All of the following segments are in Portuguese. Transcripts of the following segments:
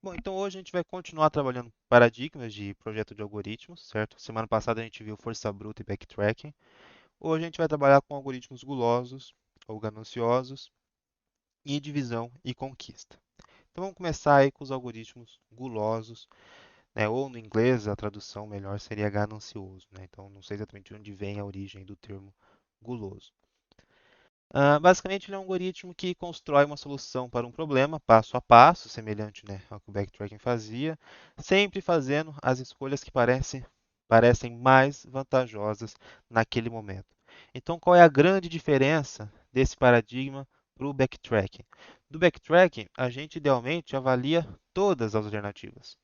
Bom, então hoje a gente vai continuar trabalhando com paradigmas de projeto de algoritmos, certo? Semana passada a gente viu força bruta e backtracking. Hoje a gente vai trabalhar com algoritmos gulosos ou gananciosos e divisão e conquista. Então vamos começar aí com os algoritmos gulosos, né? Ou no inglês a tradução melhor seria ganancioso, né? Então não sei exatamente de onde vem a origem do termo guloso. Basicamente, ele é um algoritmo que constrói uma solução para um problema passo a passo, semelhante, né, ao que o backtracking fazia, sempre fazendo as escolhas que parecem mais vantajosas naquele momento. Então, qual é a grande diferença desse paradigma para o backtracking? Do backtracking, a gente idealmente avalia todas as alternativas,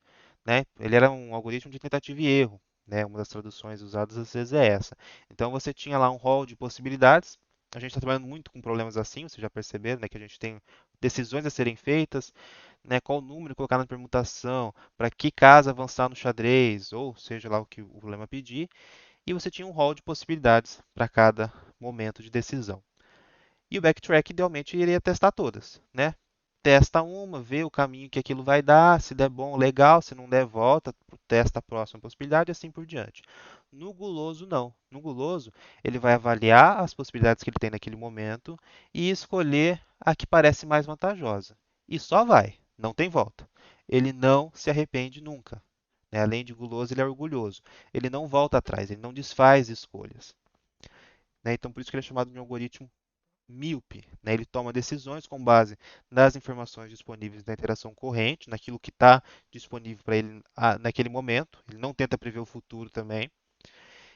né? Ele era um algoritmo de tentativa e erro, né? Uma das traduções usadas às vezes é essa. Então você tinha lá um rol de possibilidades. A gente está trabalhando muito com problemas assim, vocês já perceberam, né? Que a gente tem decisões a serem feitas, né? Qual número colocar na permutação, para que casa avançar no xadrez, ou seja lá o que o problema pedir. E você tinha um rol de possibilidades para cada momento de decisão. E o backtrack idealmente iria testar todas, né? Testa uma, vê o caminho que aquilo vai dar, se der bom, legal, se não der, volta, testa a próxima possibilidade e assim por diante. No guloso, não. No guloso, ele vai avaliar as possibilidades que ele tem naquele momento e escolher a que parece mais vantajosa. E só vai, não tem volta. Ele não se arrepende nunca, né? Além de guloso, ele é orgulhoso. Ele não volta atrás, ele não desfaz escolhas, né? Então, por isso que ele é chamado de um algoritmo míope, né? Ele toma decisões com base nas informações disponíveis na interação corrente, naquilo que está disponível para ele naquele momento. Ele não tenta prever o futuro também,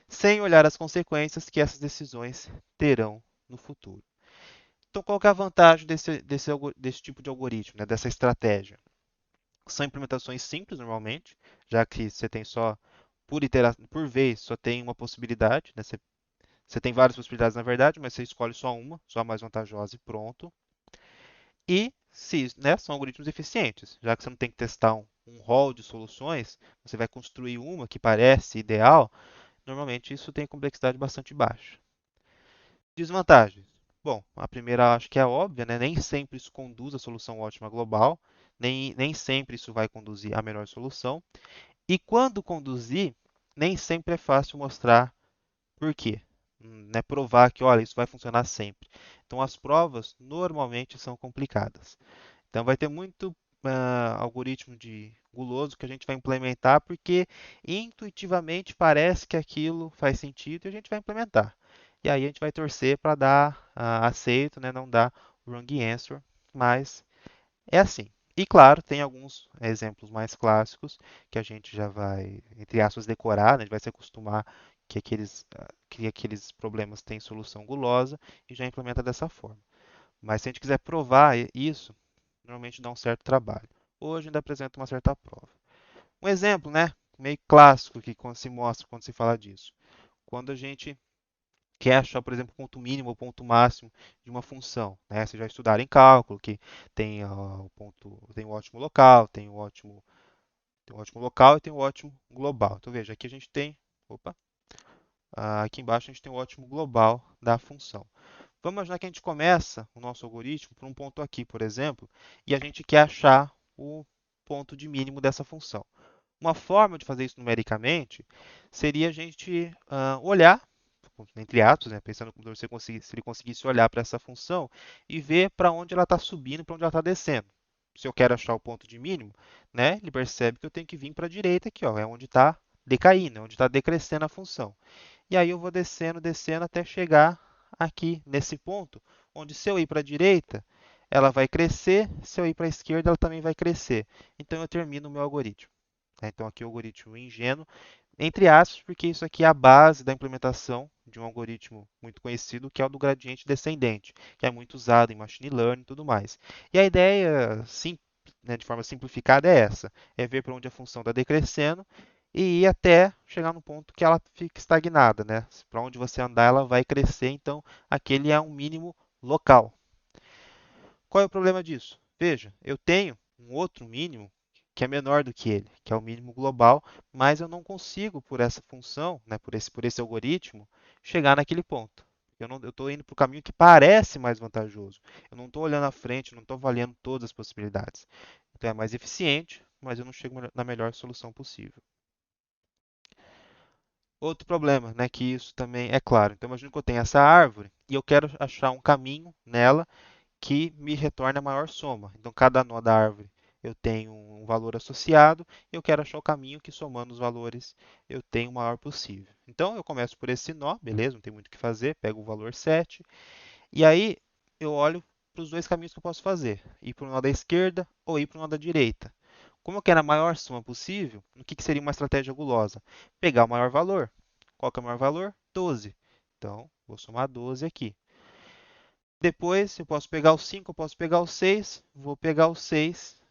sem olhar as consequências que essas decisões terão no futuro. Então, qual que é a vantagem desse tipo de algoritmo, né? Dessa estratégia? São implementações simples normalmente, já que você tem só por vez só tem uma possibilidade, né? Você tem várias possibilidades na verdade, mas você escolhe só uma, só a mais vantajosa e pronto. E se, né, são algoritmos eficientes, já que você não tem que testar um rol de soluções, você vai construir uma que parece ideal, normalmente isso tem complexidade bastante baixa. Desvantagens. Bom, a primeira acho que é óbvia, né? Nem sempre isso conduz à solução ótima global, nem sempre isso vai conduzir à melhor solução. E quando conduzir, nem sempre é fácil mostrar por quê. Né? Provar que, olha, isso vai funcionar sempre. Então, as provas normalmente são complicadas. Então vai ter muito algoritmo de guloso que a gente vai implementar porque intuitivamente parece que aquilo faz sentido e a gente vai implementar. E aí a gente vai torcer para dar aceito, né, não dar wrong answer, mas é assim. E claro, tem alguns exemplos mais clássicos que a gente já vai, entre aspas, decorar, né, a gente vai se acostumar que aqueles problemas têm solução gulosa e já implementa dessa forma. Mas se a gente quiser provar isso, normalmente dá um certo trabalho. Hoje ainda apresenta uma certa prova. Um exemplo, né, meio clássico que se mostra quando se fala disso. Quando a gente quer achar, por exemplo, o ponto mínimo ou ponto máximo de uma função, né? Vocês já estudaram em cálculo que tem o ponto, tem o ótimo local, tem o ótimo local e tem o ótimo global. Então veja, aqui a gente tem, opa, aqui embaixo a gente tem o ótimo global da função. Vamos imaginar que a gente começa o nosso algoritmo por um ponto aqui, por exemplo, e a gente quer achar o ponto de mínimo dessa função. Uma forma de fazer isso numericamente seria a gente olhar, entre aspas, né, pensando como se ele conseguisse olhar para essa função e ver para onde ela está subindo, para onde ela está descendo. Se eu quero achar o ponto de mínimo, né, ele percebe que eu tenho que vir para a direita aqui, ó, é onde está decaindo, é onde está decrescendo a função. E aí eu vou descendo, descendo até chegar aqui nesse ponto, onde se eu ir para a direita, ela vai crescer, se eu ir para a esquerda, ela também vai crescer. Então eu termino o meu algoritmo. Então aqui o algoritmo ingênuo, entre aspas, porque isso aqui é a base da implementação de um algoritmo muito conhecido, que é o do gradiente descendente, que é muito usado em machine learning e tudo mais. E a ideia, né, de forma simplificada, é essa: é ver para onde a função está decrescendo e ir até chegar no ponto que ela fica estagnada, né? Para onde você andar, ela vai crescer, então aquele é um mínimo local. Qual é o problema disso? Veja, eu tenho um outro mínimo que é menor do que ele, que é o mínimo global, mas eu não consigo, por essa função, né, por esse algoritmo, chegar naquele ponto. Eu estou indo para o caminho que parece mais vantajoso. Eu não estou olhando à frente, não estou avaliando todas as possibilidades. Então é mais eficiente, mas eu não chego na melhor solução possível. Outro problema, né, que isso também é claro. Então, imagina que eu tenho essa árvore e eu quero achar um caminho nela que me retorne a maior soma. Então, cada nó da árvore eu tenho um valor associado e eu quero achar o caminho que, somando os valores, eu tenho o maior possível. Então, eu começo por esse nó, beleza, não tem muito o que fazer, pego o valor 7 e aí eu olho para os dois caminhos que eu posso fazer, ir para o nó da esquerda ou ir para o nó da direita. Como eu quero a maior soma possível, o que seria uma estratégia gulosa? Pegar o maior valor. Qual que é o maior valor? 12. Então, vou somar 12 aqui. Depois, eu posso pegar o 5, eu posso pegar o 6. Vou pegar o 6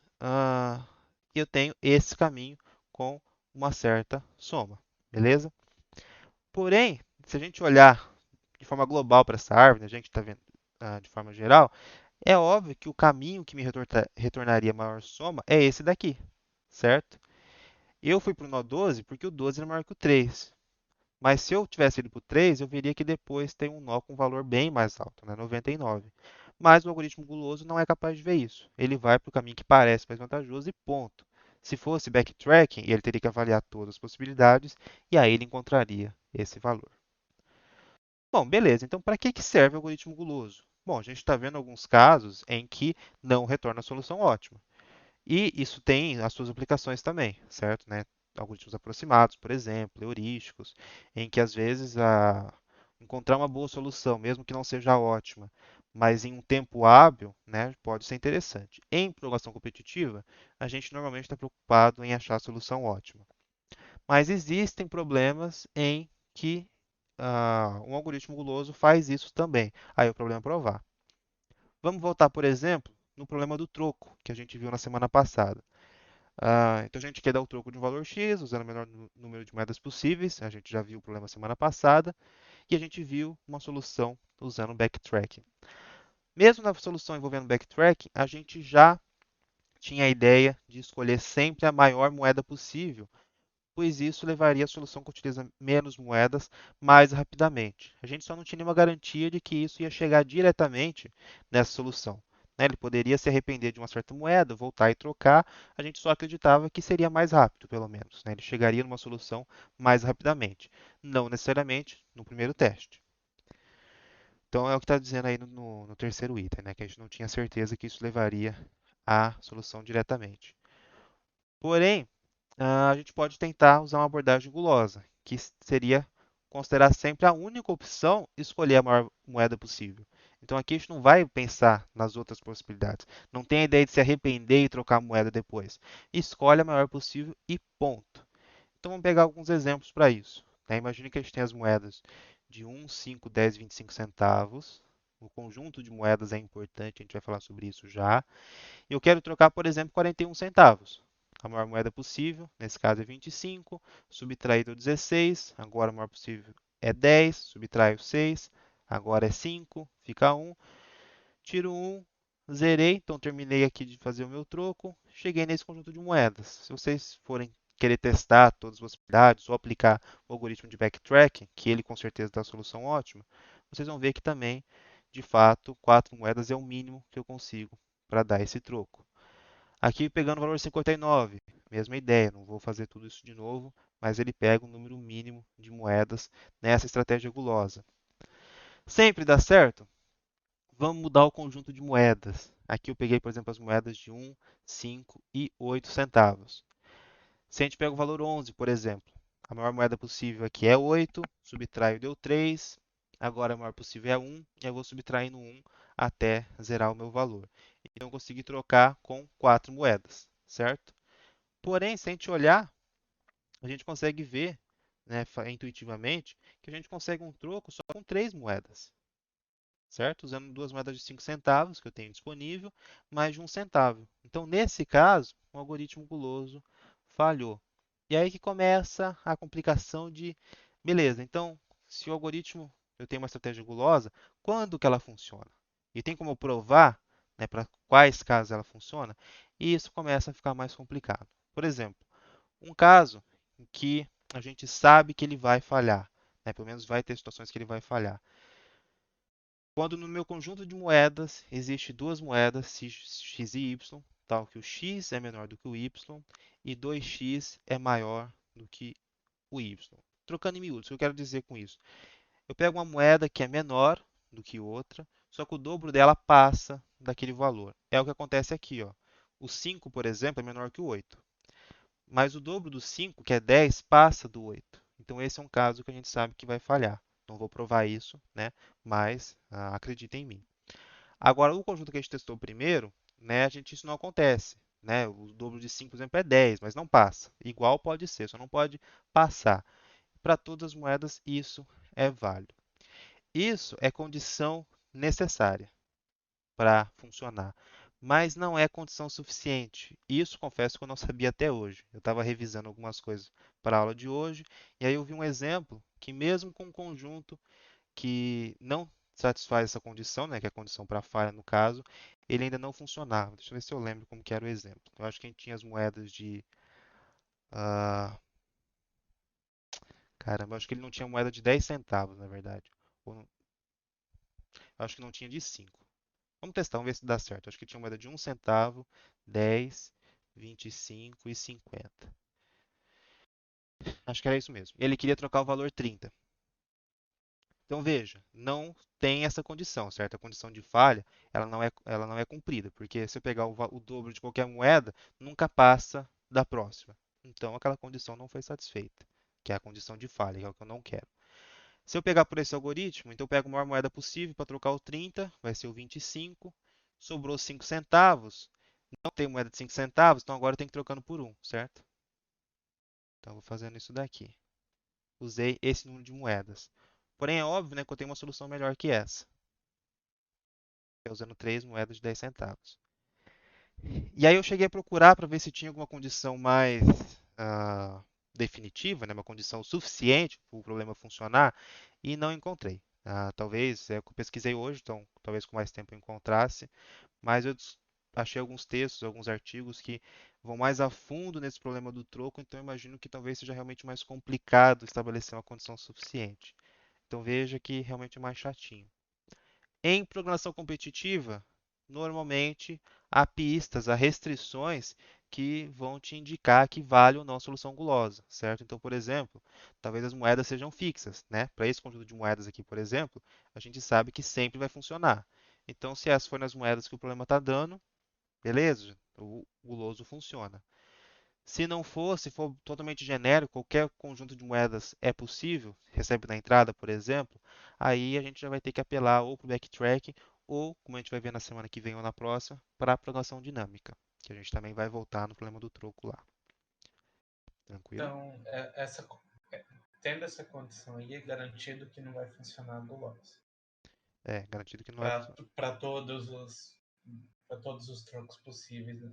e eu tenho esse caminho com uma certa soma. Beleza? Porém, se a gente olhar de forma global para essa árvore, a gente está vendo de forma geral, é óbvio que o caminho que me retornaria maior soma é esse daqui, certo? Eu fui para o nó 12 porque o 12 é maior que o 3. Mas se eu tivesse ido para o 3, eu veria que depois tem um nó com um valor bem mais alto, né? 99. Mas o algoritmo guloso não é capaz de ver isso. Ele vai para o caminho que parece mais vantajoso e ponto. Se fosse backtracking, ele teria que avaliar todas as possibilidades e aí ele encontraria esse valor. Bom, beleza. Então, para que serve o algoritmo guloso? Bom, a gente está vendo alguns casos em que não retorna a solução ótima. E isso tem as suas aplicações também, certo? Né? Algoritmos aproximados, por exemplo, heurísticos, em que às vezes encontrar uma boa solução, mesmo que não seja ótima, mas em um tempo hábil, né, pode ser interessante. Em programação competitiva, a gente normalmente está preocupado em achar a solução ótima. Mas existem problemas em que um algoritmo guloso faz isso também. Aí o problema é provar. Vamos voltar, por exemplo, no problema do troco, que a gente viu na semana passada. Então a gente quer dar o troco de um valor X, usando o menor número de moedas possíveis. A gente já viu o problema semana passada. E a gente viu uma solução usando backtracking. Mesmo na solução envolvendo backtracking, a gente já tinha a ideia de escolher sempre a maior moeda possível, pois isso levaria a solução que utiliza menos moedas mais rapidamente. A gente só não tinha nenhuma garantia de que isso ia chegar diretamente nessa solução. Né? Ele poderia se arrepender de uma certa moeda, voltar e trocar, a gente só acreditava que seria mais rápido, pelo menos. Né? Ele chegaria numa solução mais rapidamente, não necessariamente no primeiro teste. Então é o que está dizendo aí no terceiro item, né? Que a gente não tinha certeza que isso levaria à solução diretamente. Porém, a gente pode tentar usar uma abordagem gulosa, que seria considerar sempre a única opção e escolher a maior moeda possível. Então aqui a gente não vai pensar nas outras possibilidades. Não tem a ideia de se arrepender e trocar a moeda depois. Escolhe a maior possível e ponto. Então vamos pegar alguns exemplos para isso. Né? Imagine que a gente tem as moedas de 1, 5, 10, 25 centavos. O conjunto de moedas é importante, a gente vai falar sobre isso já. E eu quero trocar, por exemplo, 41 centavos. A maior moeda possível, nesse caso é 25, subtraído 16, agora a maior possível é 10, subtraio 6, agora é 5, fica 1, tiro 1, zerei, então terminei aqui de fazer o meu troco, cheguei nesse conjunto de moedas. Se vocês forem querer testar todas as possibilidades ou aplicar o algoritmo de backtracking, que ele com certeza dá a solução ótima, vocês vão ver que também, de fato, 4 moedas é o mínimo que eu consigo para dar esse troco. Aqui pegando o valor 59, mesma ideia, não vou fazer tudo isso de novo, mas ele pega um número mínimo de moedas nessa estratégia gulosa. Sempre dá certo? Vamos mudar o conjunto de moedas. Aqui eu peguei, por exemplo, as moedas de 1, 5 e 8 centavos. Se a gente pega o valor 11, por exemplo, a maior moeda possível aqui é 8, subtraio deu 3, agora a maior possível é 1, e eu vou subtraindo 1 até zerar o meu valor. Então eu consegui trocar com 4 moedas, certo? Porém, se a gente olhar, a gente consegue ver, né, intuitivamente, que a gente consegue um troco só com 3 moedas, certo? Usando duas moedas de 5 centavos que eu tenho disponível, mais de 1 centavo. Então, nesse caso, o algoritmo guloso falhou. E aí que começa a complicação de, beleza, então, se o algoritmo, eu tenho uma estratégia gulosa, quando que ela funciona? E tem como provar, né, para quais casos ela funciona? E isso começa a ficar mais complicado. Por exemplo, um caso em que a gente sabe que ele vai falhar, né, pelo menos vai ter situações que ele vai falhar. Quando no meu conjunto de moedas existe duas moedas, x e y, tal que o x é menor do que o y e 2x é maior do que o y. Trocando em miúdos, o que eu quero dizer com isso? Eu pego uma moeda que é menor do que outra, só que o dobro dela passa daquele valor. É o que acontece aqui, ó. O 5, por exemplo, é menor que o 8. Mas o dobro do 5, que é 10, passa do 8. Então esse é um caso que a gente sabe que vai falhar. Não vou provar isso, né? Mas acredita em mim. Agora, o conjunto que a gente testou primeiro, né, isso não acontece. Né? O dobro de 5, por exemplo, é 10, mas não passa. Igual pode ser, só não pode passar. Para todas as moedas, isso é válido. Isso é condição necessária para funcionar, mas não é condição suficiente. Isso confesso que eu não sabia até hoje. Eu estava revisando algumas coisas para a aula de hoje e aí eu vi um exemplo que mesmo com um conjunto que não satisfaz essa condição, né, que é a condição para falha no caso, ele ainda não funcionava. Deixa eu ver se eu lembro como que era o exemplo. Eu acho que a gente tinha as moedas de ah, caramba, eu acho que ele não tinha moeda de 10 centavos, na verdade. Ou, eu acho que não tinha de 5. Vamos testar, vamos ver se dá certo. Acho que tinha moeda de 1 centavo, 10, 25 e 50. Acho que era isso mesmo. Ele queria trocar o valor 30. Então veja, não tem essa condição, certo? A condição de falha, ela não é cumprida, porque se eu pegar o dobro de qualquer moeda, nunca passa da próxima. Então aquela condição não foi satisfeita, que é a condição de falha, que é o que eu não quero. Se eu pegar por esse algoritmo, então eu pego a maior moeda possível para trocar o 30, vai ser o 25. Sobrou 5 centavos. Não tem moeda de 5 centavos, então agora eu tenho que ir trocando por um, certo? Então, eu vou fazendo isso daqui. Usei esse número de moedas. Porém, é óbvio, né, que eu tenho uma solução melhor que essa. Que é usando 3 moedas de 10 centavos. E aí eu cheguei a procurar para ver se tinha alguma condição mais definitiva, né, uma condição suficiente para o problema funcionar, e não encontrei. Talvez, é o que eu pesquisei hoje, então talvez com mais tempo eu encontrasse, mas eu achei alguns textos, alguns artigos que vão mais a fundo nesse problema do troco, então eu imagino que talvez seja realmente mais complicado estabelecer uma condição suficiente. Então veja que realmente é mais chatinho. Em programação competitiva, normalmente há pistas, há restrições que vão te indicar que vale ou não a solução gulosa, certo? Então, por exemplo, talvez as moedas sejam fixas, né? Para esse conjunto de moedas aqui, por exemplo, a gente sabe que sempre vai funcionar. Então, se essas forem as moedas que o problema está dando, beleza, o guloso funciona. Se não for, se for totalmente genérico, qualquer conjunto de moedas é possível, recebe na entrada, por exemplo, aí a gente já vai ter que apelar ou para o backtracking ou, como a gente vai ver na semana que vem ou na próxima, para a programação dinâmica, que a gente também vai voltar no problema do troco lá. Tranquilo? Então, tendo essa condição aí, é garantido que não vai funcionar a gulosa. É, garantido que não vai funcionar. Para todos os trocos possíveis, né?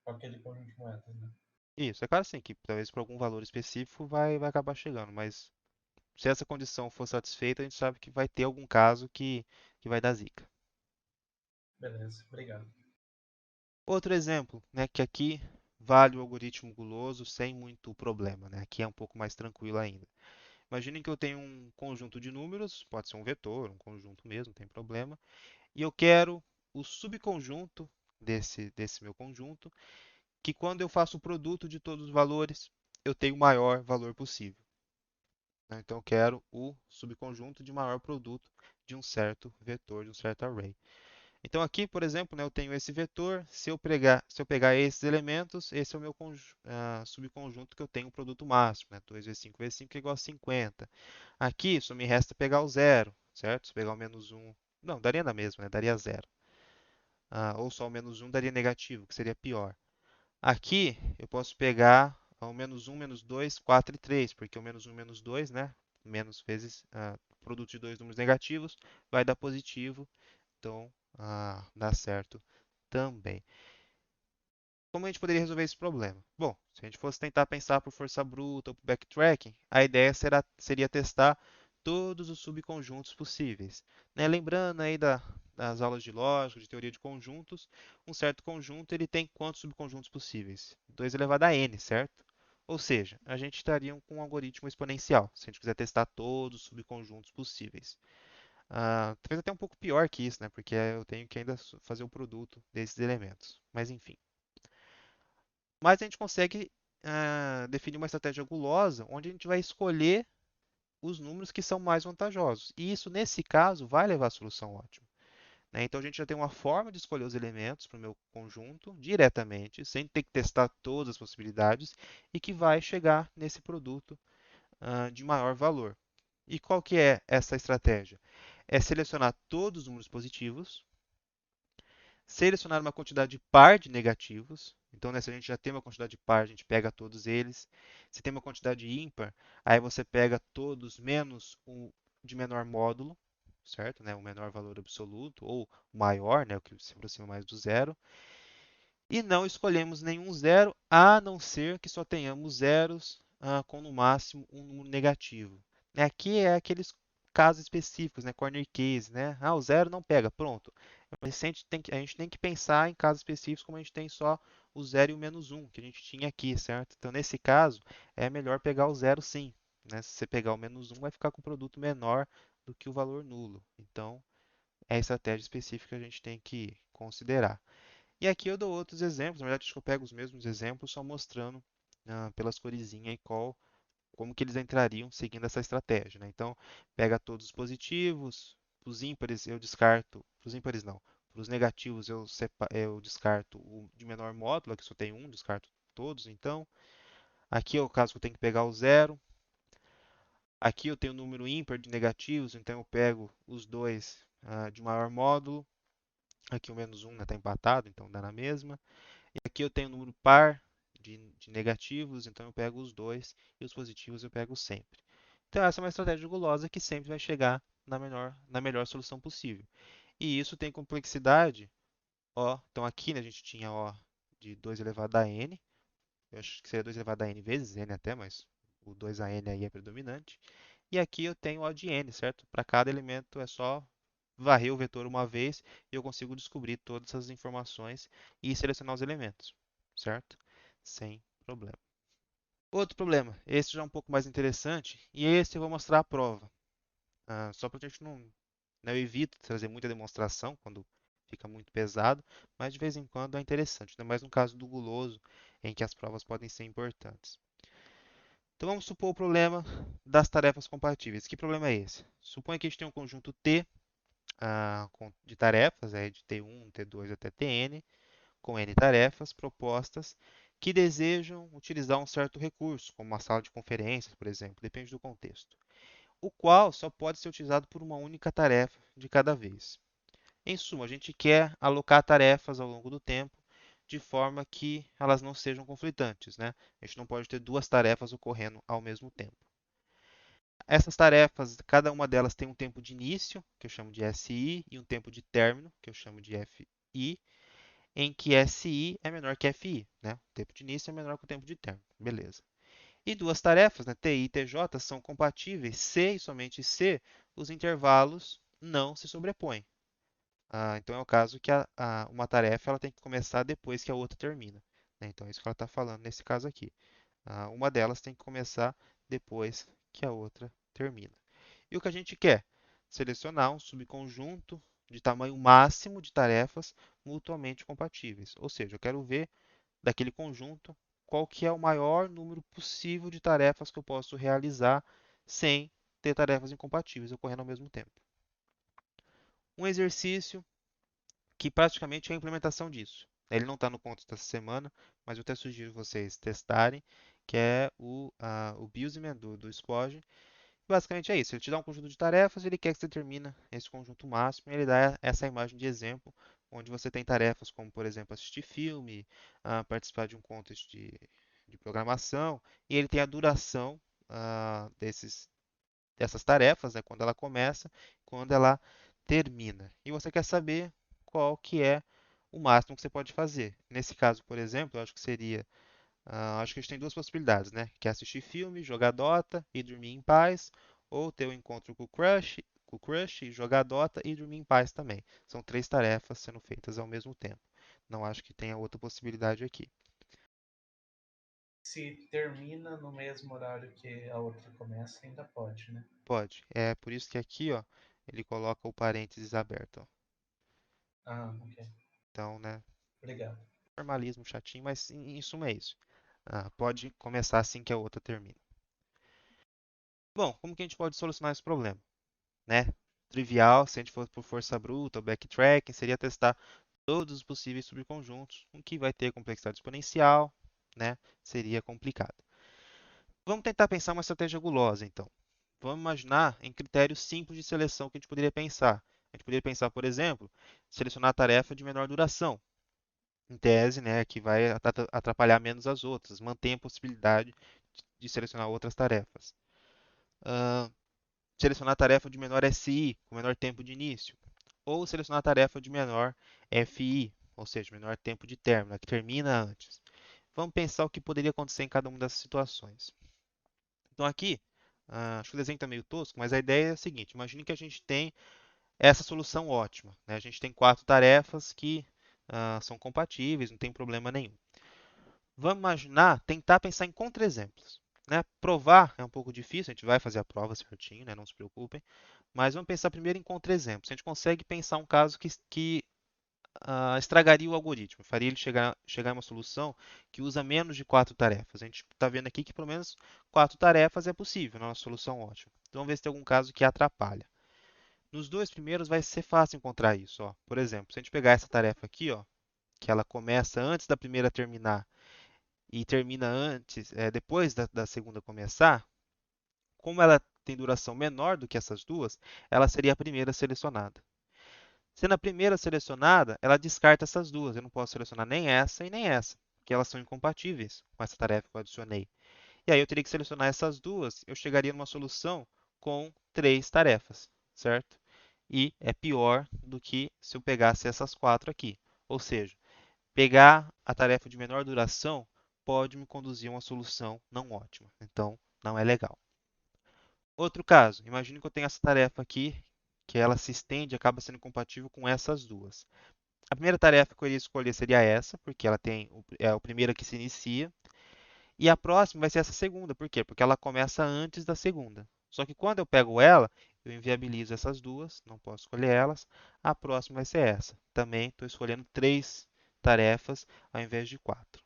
Com aquele conjunto de moedas, né? Isso, é claro sim que talvez por algum valor específico vai acabar chegando, mas se essa condição for satisfeita, a gente sabe que vai ter algum caso que vai dar zica. Beleza, obrigado. Outro exemplo, né, que aqui vale o algoritmo guloso sem muito problema, né? Aqui é um pouco mais tranquilo ainda. Imaginem que eu tenho um conjunto de números, pode ser um vetor, um conjunto mesmo, não tem problema, e eu quero o subconjunto desse meu conjunto, que quando eu faço o produto de todos os valores, eu tenho o maior valor possível, né? Então eu quero o subconjunto de maior produto de um certo vetor, de um certo array. Então aqui, por exemplo, né, eu tenho esse vetor. Se eu pegar esses elementos, esse é o meu subconjunto que eu tenho o produto máximo, né? 2 vezes 5 vezes 5 é igual a 50. Aqui só me resta pegar o zero, certo? Se pegar o menos um, não, daria na mesma, né? Daria zero. Ou só o menos um daria negativo, que seria pior. Aqui eu posso pegar o menos um, menos 2, 4 e 3, porque o menos um, menos 2, né? Menos vezes produto de dois números negativos vai dar positivo. Então, dá certo também. Como a gente poderia resolver esse problema? Bom, se a gente fosse tentar pensar por força bruta ou por backtracking, a ideia seria testar todos os subconjuntos possíveis, né? Lembrando aí das aulas de lógica, de teoria de conjuntos, um certo conjunto ele tem quantos subconjuntos possíveis? 2 elevado a n, certo? Ou seja, a gente estaria com um algoritmo exponencial, se a gente quiser testar todos os subconjuntos possíveis. Talvez até um pouco pior que isso, né? Porque eu tenho que ainda fazer o produto desses elementos. Mas enfim. Mas a gente consegue definir uma estratégia gulosa onde a gente vai escolher os números que são mais vantajosos. E isso, nesse caso, vai levar à solução ótima. Né? Então a gente já tem uma forma de escolher os elementos para o meu conjunto diretamente, sem ter que testar todas as possibilidades, e que vai chegar nesse produto de maior valor. E qual que é essa estratégia? É selecionar todos os números positivos, selecionar uma quantidade par de negativos. Então, né, se a gente já tem uma quantidade par, a gente pega todos eles. Se tem uma quantidade ímpar, aí você pega todos menos o de menor módulo, certo? Né, o menor valor absoluto, ou o maior, né, o que se aproxima mais do zero. E não escolhemos nenhum zero, a não ser que só tenhamos zeros com no máximo um número negativo. Né, aqui é aqueles casos específicos, né, corner case, né? Ah, o zero não pega, pronto. Mas a gente tem que pensar em casos específicos como a gente tem só o zero e o menos um que a gente tinha aqui, certo? Então, nesse caso, é melhor pegar o zero sim. Né? Se você pegar o menos um, vai ficar com um produto menor do que o valor nulo. Então, é a estratégia específica que a gente tem que considerar. E aqui eu dou outros exemplos, na verdade acho que eu pego os mesmos exemplos, só mostrando pelas corizinhas e como que eles entrariam seguindo essa estratégia. Né? Então, pega todos os positivos, os ímpares eu descarto, os ímpares não, para os negativos eu descarto o de menor módulo, aqui só tem um, descarto todos, então. Aqui é o caso que eu tenho que pegar o zero. Aqui eu tenho o número ímpar de negativos, então eu pego os dois de maior módulo. Aqui o menos um está empatado, então dá na mesma. E aqui eu tenho um número par de negativos, então eu pego os dois e os positivos eu pego sempre. Então essa é uma estratégia gulosa que sempre vai chegar na melhor solução possível. E isso tem complexidade, ó, então aqui né, a gente tinha ó de 2 elevado a n, eu acho que seria 2 elevado a n vezes n até, mas o 2 a n aí é predominante. E aqui eu tenho O de n, certo? Para cada elemento é só varrer o vetor uma vez e eu consigo descobrir todas essas informações e selecionar os elementos, certo? Sem problema. Outro problema, esse já é um pouco mais interessante, e esse eu vou mostrar a prova. Só para a gente não. Né, eu evito trazer muita demonstração quando fica muito pesado, mas de vez em quando é interessante, ainda mais no caso do guloso, em que as provas podem ser importantes. Então vamos supor o problema das tarefas compatíveis. Que problema é esse? Suponha que a gente tem um conjunto T de tarefas, de T1, T2 até Tn, com N tarefas propostas que desejam utilizar um certo recurso, como uma sala de conferências, por exemplo, depende do contexto, o qual só pode ser utilizado por uma única tarefa de cada vez. Em suma, a gente quer alocar tarefas ao longo do tempo de forma que elas não sejam conflitantes, né? A gente não pode ter duas tarefas ocorrendo ao mesmo tempo. Essas tarefas, cada uma delas tem um tempo de início, que eu chamo de SI, e um tempo de término, que eu chamo de FI, em que SI é menor que FI, né? O tempo de início é menor que o tempo de término, beleza. E duas tarefas, né, TI e TJ, são compatíveis se e somente se os intervalos não se sobrepõem. Então é o caso que uma tarefa ela tem que começar depois que a outra termina. Né? Então é isso que ela está falando nesse caso aqui. Uma delas tem que começar depois que a outra termina. E o que a gente quer? Selecionar um subconjunto de tamanho máximo de tarefas mutuamente compatíveis. Ou seja, eu quero ver daquele conjunto qual que é o maior número possível de tarefas que eu posso realizar sem ter tarefas incompatíveis ocorrendo ao mesmo tempo. Um exercício que praticamente é a implementação disso. Ele não está no conto dessa semana, mas eu até sugiro vocês testarem, que é o Business do Squad. Basicamente é isso. Ele te dá um conjunto de tarefas, ele quer que você termine esse conjunto máximo, e ele dá essa imagem de exemplo, onde você tem tarefas como, por exemplo, assistir filme, participar de um contest de programação, e ele tem a duração dessas tarefas, né, quando ela começa, quando ela termina. E você quer saber qual que é o máximo que você pode fazer. Nesse caso, por exemplo, eu acho que seria acho que a gente tem duas possibilidades, né? Que é assistir filme, jogar Dota e dormir em paz, ou ter um encontro com o crush e jogar Dota e dormir em paz também. São três tarefas sendo feitas ao mesmo tempo. Não acho que tenha outra possibilidade aqui. Se termina no mesmo horário que a outra começa, ainda pode, né? Pode. É por isso que aqui, ó, ele coloca o parênteses aberto. Ó. Ah, ok. Então, né? Obrigado. Formalismo chatinho, mas em suma é isso. Pode começar assim que a outra termina. Bom, como que a gente pode solucionar esse problema? Né? Trivial, se a gente for por força bruta ou backtracking, seria testar todos os possíveis subconjuntos, o que vai ter complexidade exponencial, né? Seria complicado. Vamos tentar pensar uma estratégia gulosa, então. Vamos imaginar em critérios simples de seleção que a gente poderia pensar. A gente poderia pensar, por exemplo, selecionar a tarefa de menor duração, em tese, né, que vai atrapalhar menos as outras, mantém a possibilidade de selecionar outras tarefas. Uh, Selecionar a tarefa de menor SI, com menor tempo de início, ou selecionar a tarefa de menor FI, ou seja, menor tempo de término, a que termina antes. Vamos pensar o que poderia acontecer em cada uma dessas situações. Então aqui, acho que o desenho está meio tosco, mas a ideia é a seguinte: imagine que a gente tem essa solução ótima, né? A gente tem 4 tarefas que são compatíveis, não tem problema nenhum. Vamos imaginar, tentar pensar em contra-exemplos. Né? Provar é um pouco difícil, a gente vai fazer a prova certinho, né? Não se preocupem. Mas vamos pensar primeiro em contra-exemplos. A gente consegue pensar um caso que estragaria o algoritmo, faria ele chegar a uma solução que usa menos de 4 tarefas. A gente está vendo aqui que pelo menos 4 tarefas é possível na nossa solução ótima. Então vamos ver se tem algum caso que atrapalha. Nos dois primeiros vai ser fácil encontrar isso. Ó. Por exemplo, se a gente pegar essa tarefa aqui, ó, que ela começa antes da primeira terminar e termina antes, depois da segunda começar, como ela tem duração menor do que essas duas, ela seria a primeira selecionada. Sendo a primeira selecionada, ela descarta essas duas. Eu não posso selecionar nem essa e nem essa, porque elas são incompatíveis com essa tarefa que eu adicionei. E aí eu teria que selecionar essas duas, eu chegaria numa solução com 3 tarefas, certo? E é pior do que se eu pegasse essas 4 aqui. Ou seja, pegar a tarefa de menor duração pode me conduzir a uma solução não ótima. Então, não é legal. Outro caso, imagine que eu tenho essa tarefa aqui, que ela se estende e acaba sendo compatível com essas duas. A primeira tarefa que eu iria escolher seria essa, porque ela é a primeira que se inicia. E a próxima vai ser essa segunda. Por quê? Porque ela começa antes da segunda. Só que quando eu pego ela, eu inviabilizo essas duas, não posso escolher elas. A próxima vai ser essa. Também estou escolhendo 3 tarefas ao invés de 4.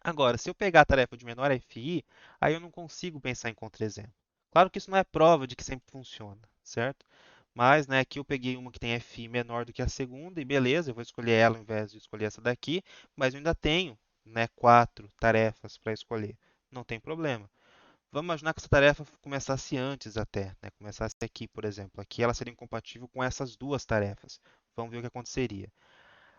Agora, se eu pegar a tarefa de menor FI, aí eu não consigo pensar em contra-exemplo. Claro que isso não é prova de que sempre funciona, certo? Mas, né, aqui eu peguei uma que tem FI menor do que a segunda e beleza, eu vou escolher ela ao invés de escolher essa daqui, mas eu ainda tenho, né, 4 tarefas para escolher. Não tem problema. Vamos imaginar que essa tarefa começasse antes até, né? Começasse aqui, por exemplo. Aqui ela seria incompatível com essas 2 tarefas. Vamos ver o que aconteceria.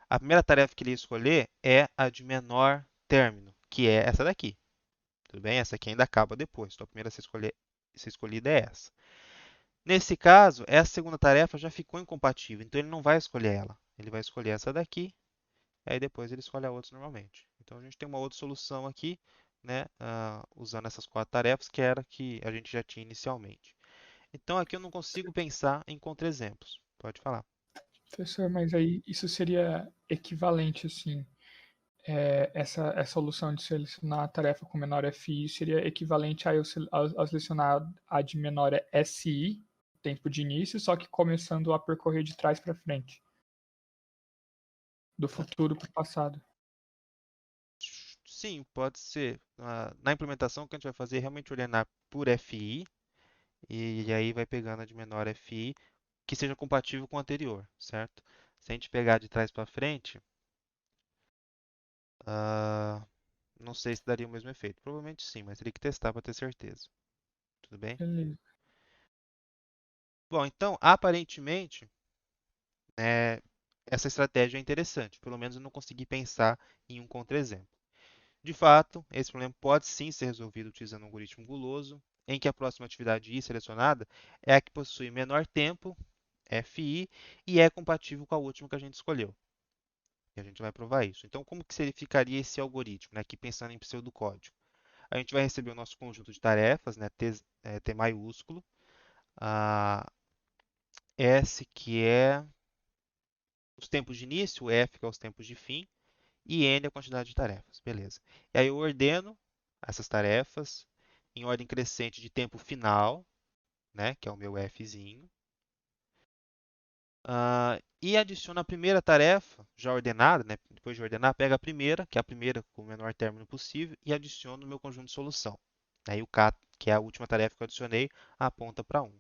A primeira tarefa que ele ia escolher é a de menor término, que é essa daqui. Tudo bem? Essa aqui ainda acaba depois. Então a primeira a ser escolhida é essa. Nesse caso, essa segunda tarefa já ficou incompatível, então ele não vai escolher ela. Ele vai escolher essa daqui, aí depois ele escolhe a outra normalmente. Então a gente tem uma outra solução aqui, né, usando essas 4 tarefas, que era a que a gente já tinha inicialmente. Então aqui eu não consigo pensar em contra-exemplos. Pode falar. Professor, mas aí isso seria equivalente, assim, essa solução de selecionar a tarefa com menor FI seria equivalente ao selecionar a de menor SI, tempo de início, só que começando a percorrer de trás para frente, do futuro para o passado. Sim, pode ser. Na implementação, o que a gente vai fazer é realmente ordenar por FI, e aí vai pegando a de menor FI, que seja compatível com o anterior, certo? Se a gente pegar de trás para frente, ah, não sei se daria o mesmo efeito. Provavelmente sim, mas teria que testar para ter certeza. Tudo bem? Beleza. Bom, então, aparentemente, essa estratégia é interessante. Pelo menos eu não consegui pensar em um contra-exemplo. De fato, esse problema pode sim ser resolvido utilizando um algoritmo guloso, em que a próxima atividade I selecionada é a que possui menor tempo, FI, e é compatível com a última que a gente escolheu. E a gente vai provar isso. Então, como que ficaria esse algoritmo, né? Aqui pensando em pseudocódigo? A gente vai receber o nosso conjunto de tarefas, né? T maiúsculo, a S que é os tempos de início, F que é os tempos de fim, e N é a quantidade de tarefas. Beleza. E aí eu ordeno essas tarefas em ordem crescente de tempo final, né? Que é o meu Fzinho. E adiciono a primeira tarefa, já ordenada, né? Depois de ordenar, pega a primeira, que é a primeira com o menor término possível, e adiciono no meu conjunto de solução. Aí o K, que é a última tarefa que eu adicionei, aponta para 1.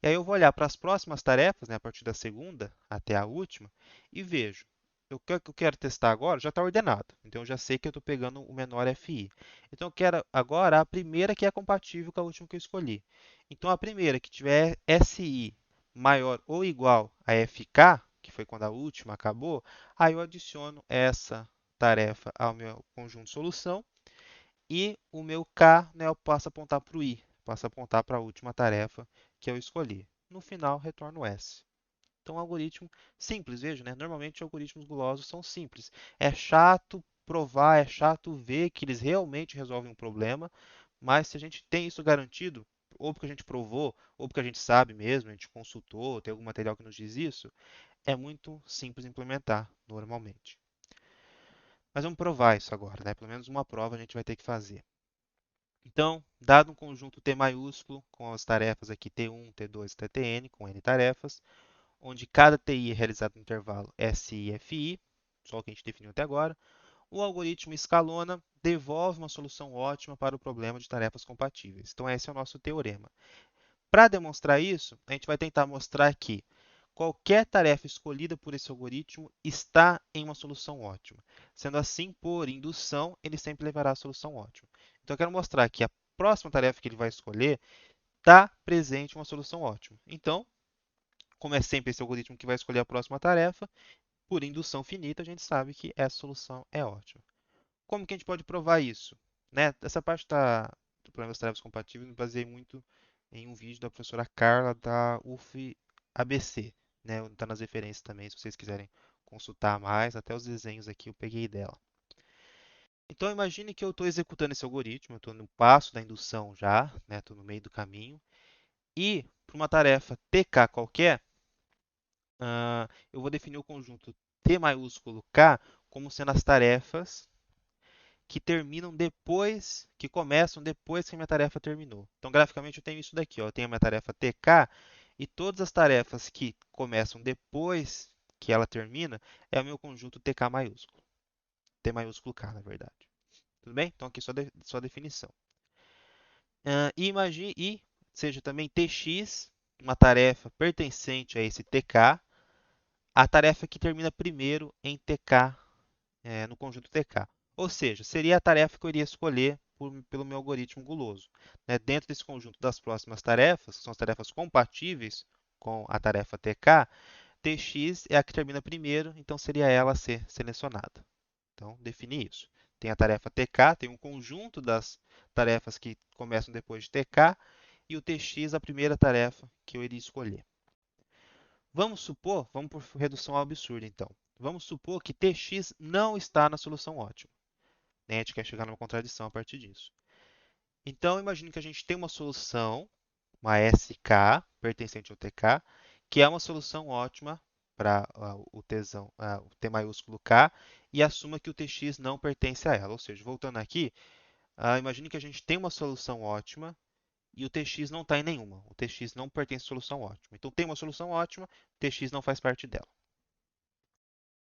E aí eu vou olhar para as próximas tarefas, né, a partir da segunda até a última, e vejo. O que eu quero testar agora já está ordenado, então eu já sei que eu estou pegando o menor FI. Então eu quero agora a primeira que é compatível com a última que eu escolhi. Então a primeira que tiver SI maior ou igual a FK, que foi quando a última acabou, aí eu adiciono essa tarefa ao meu conjunto de solução e o meu K, né, eu passo a apontar para o I, passo a apontar para a última tarefa que eu escolhi. No final, retorno S. Então, algoritmo simples, veja, né? Normalmente algoritmos gulosos são simples. É chato provar, é chato ver que eles realmente resolvem um problema, mas se a gente tem isso garantido, ou porque a gente provou, ou porque a gente sabe mesmo, a gente consultou, tem algum material que nos diz isso, é muito simples implementar normalmente. Mas vamos provar isso agora, né? Pelo menos uma prova a gente vai ter que fazer. Então, dado um conjunto T maiúsculo, com as tarefas aqui T1, T2 e Ttn, com n tarefas, onde cada TI é realizado no intervalo SI e FI, só o que a gente definiu até agora, o algoritmo escalona devolve uma solução ótima para o problema de tarefas compatíveis. Então, esse é o nosso teorema. Para demonstrar isso, a gente vai tentar mostrar que qualquer tarefa escolhida por esse algoritmo está em uma solução ótima. Sendo assim, por indução, ele sempre levará a solução ótima. Então, eu quero mostrar que a próxima tarefa que ele vai escolher está presente uma solução ótima. Então, como é sempre esse algoritmo que vai escolher a próxima tarefa, por indução finita, a gente sabe que essa solução é ótima. Como que a gente pode provar isso? Né? Essa parte do problema das tarefas compatíveis me baseei muito em um vídeo da professora Carla da UF ABC. Né? Está nas referências também, se vocês quiserem consultar mais. Até os desenhos aqui eu peguei dela. Então imagine que eu estou executando esse algoritmo, eu estou no passo da indução já, estou no meio do caminho. E para uma tarefa TK qualquer, eu vou definir o conjunto T maiúsculo K como sendo as tarefas que terminam depois, que começam depois que a minha tarefa terminou. Então, graficamente, eu tenho isso daqui. Ó. Eu tenho a minha tarefa TK e todas as tarefas que começam depois que ela termina é o meu conjunto TK maiúsculo. T maiúsculo K, na verdade. Tudo bem? Então, aqui só a definição. E imagine, e seja também TX, uma tarefa pertencente a esse TK, a tarefa que termina primeiro em TK, no conjunto TK. Ou seja, seria a tarefa que eu iria escolher pelo meu algoritmo guloso. Né? Dentro desse conjunto das próximas tarefas, que são as tarefas compatíveis com a tarefa TK, TX é a que termina primeiro, então seria ela a ser selecionada. Então, defini isso. Tem a tarefa TK, tem um conjunto das tarefas que começam depois de TK, e o TX, a primeira tarefa que eu iria escolher. Vamos supor, vamos por redução ao absurdo então. Vamos supor que Tx não está na solução ótima. A gente quer chegar numa contradição a partir disso. Então, imagine que a gente tem uma solução, uma SK, pertencente ao TK, que é uma solução ótima para o T maiúsculo K, e assuma que o Tx não pertence a ela. Ou seja, voltando aqui, imagine que a gente tem uma solução ótima e o Tx não está em nenhuma. O Tx não pertence à solução ótima. Então, tem uma solução ótima, o Tx não faz parte dela.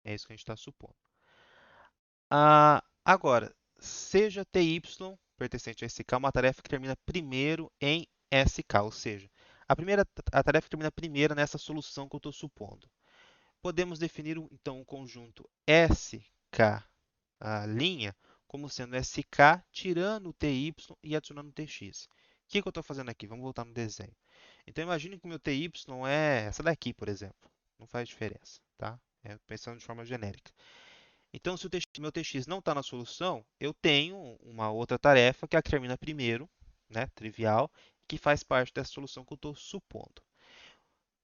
É isso que a gente está supondo. Agora, seja Ty pertencente a SK uma tarefa que termina primeiro em SK, ou seja, a tarefa que termina primeiro nessa solução que eu estou supondo. Podemos definir então um conjunto SK linha como sendo SK tirando o TY e adicionando o TX. O que eu estou fazendo aqui? Vamos voltar no desenho. Então imagine que o meu TY é essa daqui, por exemplo. Não faz diferença, tá? Pensando de forma genérica. Então, se o meu TX não está na solução, eu tenho uma outra tarefa que é a que termina primeiro, né, trivial, que faz parte dessa solução que eu estou supondo.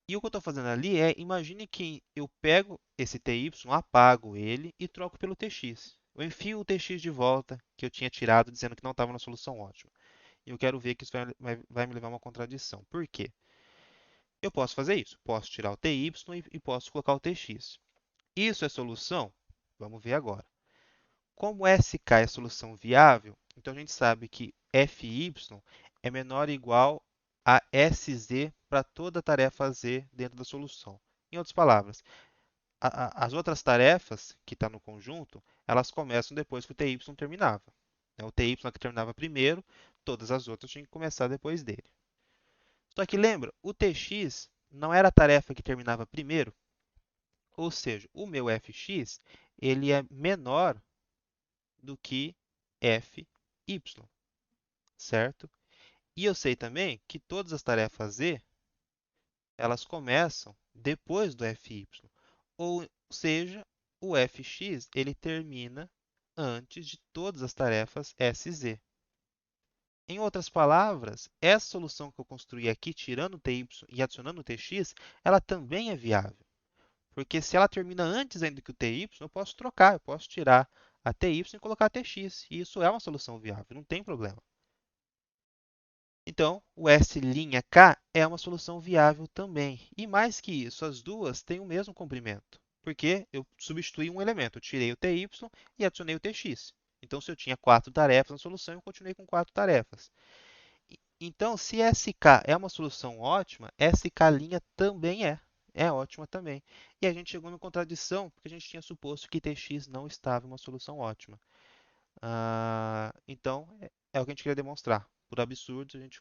E o que eu estou fazendo ali é, imagine que eu pego esse TY, apago ele e troco pelo TX. Eu enfio o TX de volta que eu tinha tirado dizendo que não estava na solução ótima. E eu quero ver que isso vai me levar a uma contradição. Por quê? Eu posso fazer isso. Posso tirar o TY e posso colocar o TX. Isso é solução? Vamos ver agora. Como SK é solução viável, então a gente sabe que FY é menor ou igual a SZ para toda tarefa Z dentro da solução. Em outras palavras, as outras tarefas que estão no conjunto, elas começam depois que o TY terminava. Né? O TY que terminava primeiro, todas as outras tinham que começar depois dele. Só que lembra, o TX não era a tarefa que terminava primeiro, ou seja, o meu fx ele é menor do que fy, certo? E eu sei também que todas as tarefas Z, elas começam depois do fy, ou seja, o fx ele termina antes de todas as tarefas SZ. Em outras palavras, essa solução que eu construí aqui, tirando o ty e adicionando o tx, ela também é viável. Porque se ela termina antes ainda que o ty, eu posso trocar, eu posso tirar a ty e colocar a tx. E isso é uma solução viável, não tem problema. Então, o S'(K) é uma solução viável também. E mais que isso, as duas têm o mesmo comprimento. Porque eu substituí um elemento, eu tirei o ty e adicionei o tx. Então, se eu tinha 4 tarefas na solução, eu continuei com 4 tarefas. Então, se SK é uma solução ótima, SK' também é. É ótima também. E a gente chegou numa contradição, porque a gente tinha suposto que Tx não estava em uma solução ótima. Então, é o que a gente queria demonstrar. Por absurdo, a gente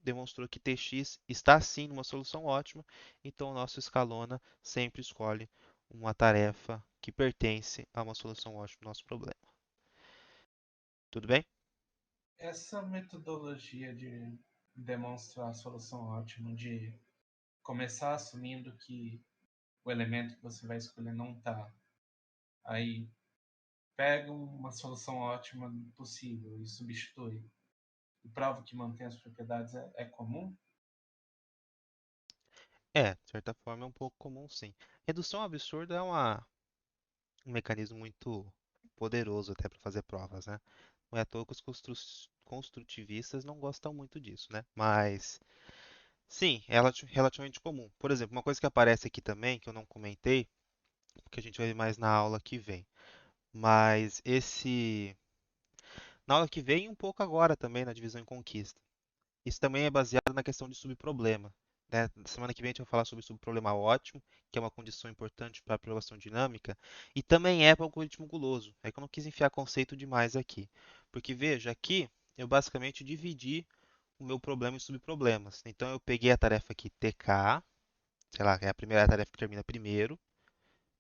demonstrou que Tx está sim numa solução ótima, então o nosso escalona sempre escolhe uma tarefa que pertence a uma solução ótima do nosso problema. Tudo bem? Essa metodologia de demonstrar a solução ótima, de começar assumindo que o elemento que você vai escolher não está, aí pega uma solução ótima possível e substitui, e prova que mantém as propriedades, é comum? De certa forma é um pouco comum, sim. Redução absurda é um mecanismo muito poderoso até para fazer provas, né? Não é à toa que os construtivistas não gostam muito disso, né? Mas, sim, é relativamente comum. Por exemplo, uma coisa que aparece aqui também, que eu não comentei, que a gente vai ver mais na aula que vem. Mas na aula que vem e um pouco agora também na divisão em conquista. Isso também é baseado na questão de subproblema. Né? Semana que vem a gente vai falar sobre subproblema ótimo, que é uma condição importante para a aprovação dinâmica, e também é para o algoritmo guloso. É que eu não quis enfiar conceito demais aqui. Porque veja, aqui eu basicamente dividi o meu problema em subproblemas. Então eu peguei a tarefa aqui TK, sei lá, é a primeira tarefa que termina primeiro.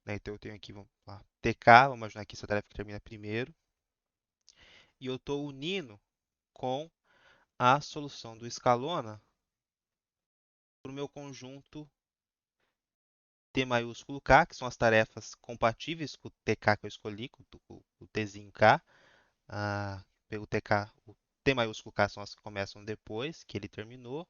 Né? Então eu tenho aqui, vamos lá, TK, vamos imaginar que essa tarefa que termina primeiro. E eu estou unindo com a solução do escalona para o meu conjunto T maiúsculo K, que são as tarefas compatíveis com o TK que eu escolhi, com o Tzinho K. Pego o TK, o T maiúsculo K são as que começam depois que ele terminou.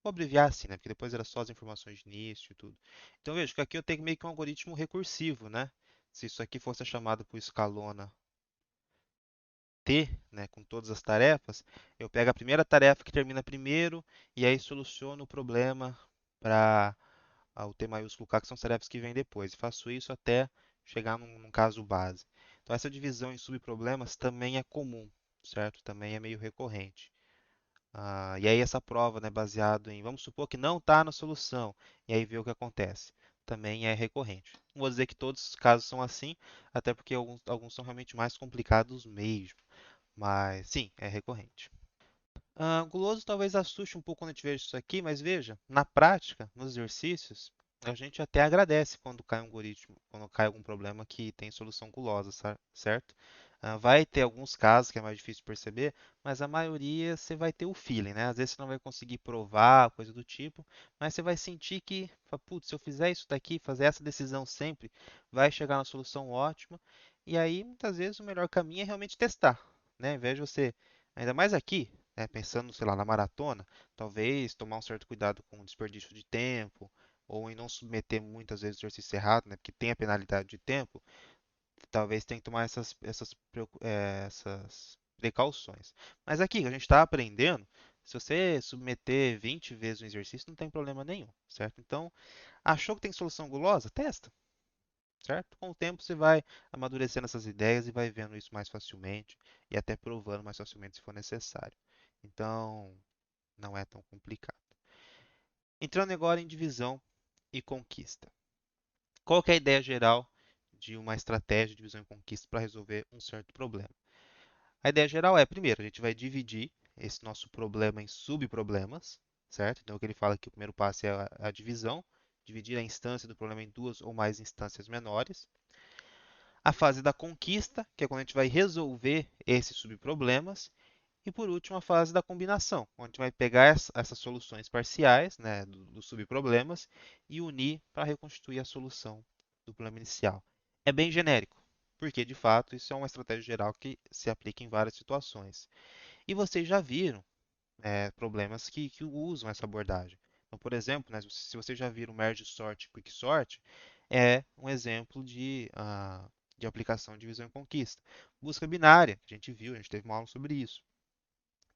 Vou abreviar assim, né? Porque depois era só as informações de início e tudo. Então veja que aqui eu tenho meio que um algoritmo recursivo, né? Se isso aqui fosse chamado por escalona T, né, com todas as tarefas, eu pego a primeira tarefa que termina primeiro e aí soluciono o problema para o T maiúsculo K, que são as tarefas que vêm depois. E faço isso até chegar num caso base. Então, essa divisão em subproblemas também é comum, certo? Também é meio recorrente. E aí, essa prova, né, baseado em, vamos supor que não está na solução, e aí ver o que acontece. Também é recorrente. Não vou dizer que todos os casos são assim, até porque alguns são realmente mais complicados mesmo. Mas sim, é recorrente. Guloso talvez assuste um pouco quando a gente veja isso aqui, mas veja, na prática, nos exercícios, a gente até agradece quando cai um algoritmo, quando cai algum problema que tem solução gulosa, certo? Vai ter alguns casos que é mais difícil perceber, mas a maioria você vai ter o feeling, né? Às vezes você não vai conseguir provar, coisa do tipo, mas você vai sentir que, putz, se eu fizer isso daqui, fazer essa decisão sempre, vai chegar na solução ótima. E aí, muitas vezes, o melhor caminho é realmente testar, né? Ao invés de você, ainda mais aqui, né, pensando, sei lá, na maratona, talvez tomar um certo cuidado com o desperdício de tempo, ou em não submeter muitas vezes o exercício errado, né, porque tem a penalidade de tempo, talvez tenha que tomar essas precauções. Mas aqui, a gente está aprendendo, se você submeter 20 vezes um exercício, não tem problema nenhum, certo? Então, achou que tem solução gulosa? Testa, certo? Com o tempo você vai amadurecendo essas ideias e vai vendo isso mais facilmente e até provando mais facilmente se for necessário. Então, não é tão complicado. Entrando agora em divisão e conquista. Qual que é a ideia geral de uma estratégia de divisão e conquista para resolver um certo problema? A ideia geral é, primeiro, a gente vai dividir esse nosso problema em subproblemas, certo? Então, o que ele fala que o primeiro passo é a divisão, dividir a instância do problema em duas ou mais instâncias menores. A fase da conquista, que é quando a gente vai resolver esses subproblemas. E por último, a fase da combinação, onde a gente vai pegar essas soluções parciais, né, dos subproblemas e unir para reconstituir a solução do problema inicial. É bem genérico, porque de fato isso é uma estratégia geral que se aplica em várias situações. E vocês já viram problemas que usam essa abordagem. Então, por exemplo, né, se vocês já viram Merge Sort e Quick Sort, é um exemplo de aplicação de divisão e conquista. Busca binária, a gente viu, a gente teve uma aula sobre isso.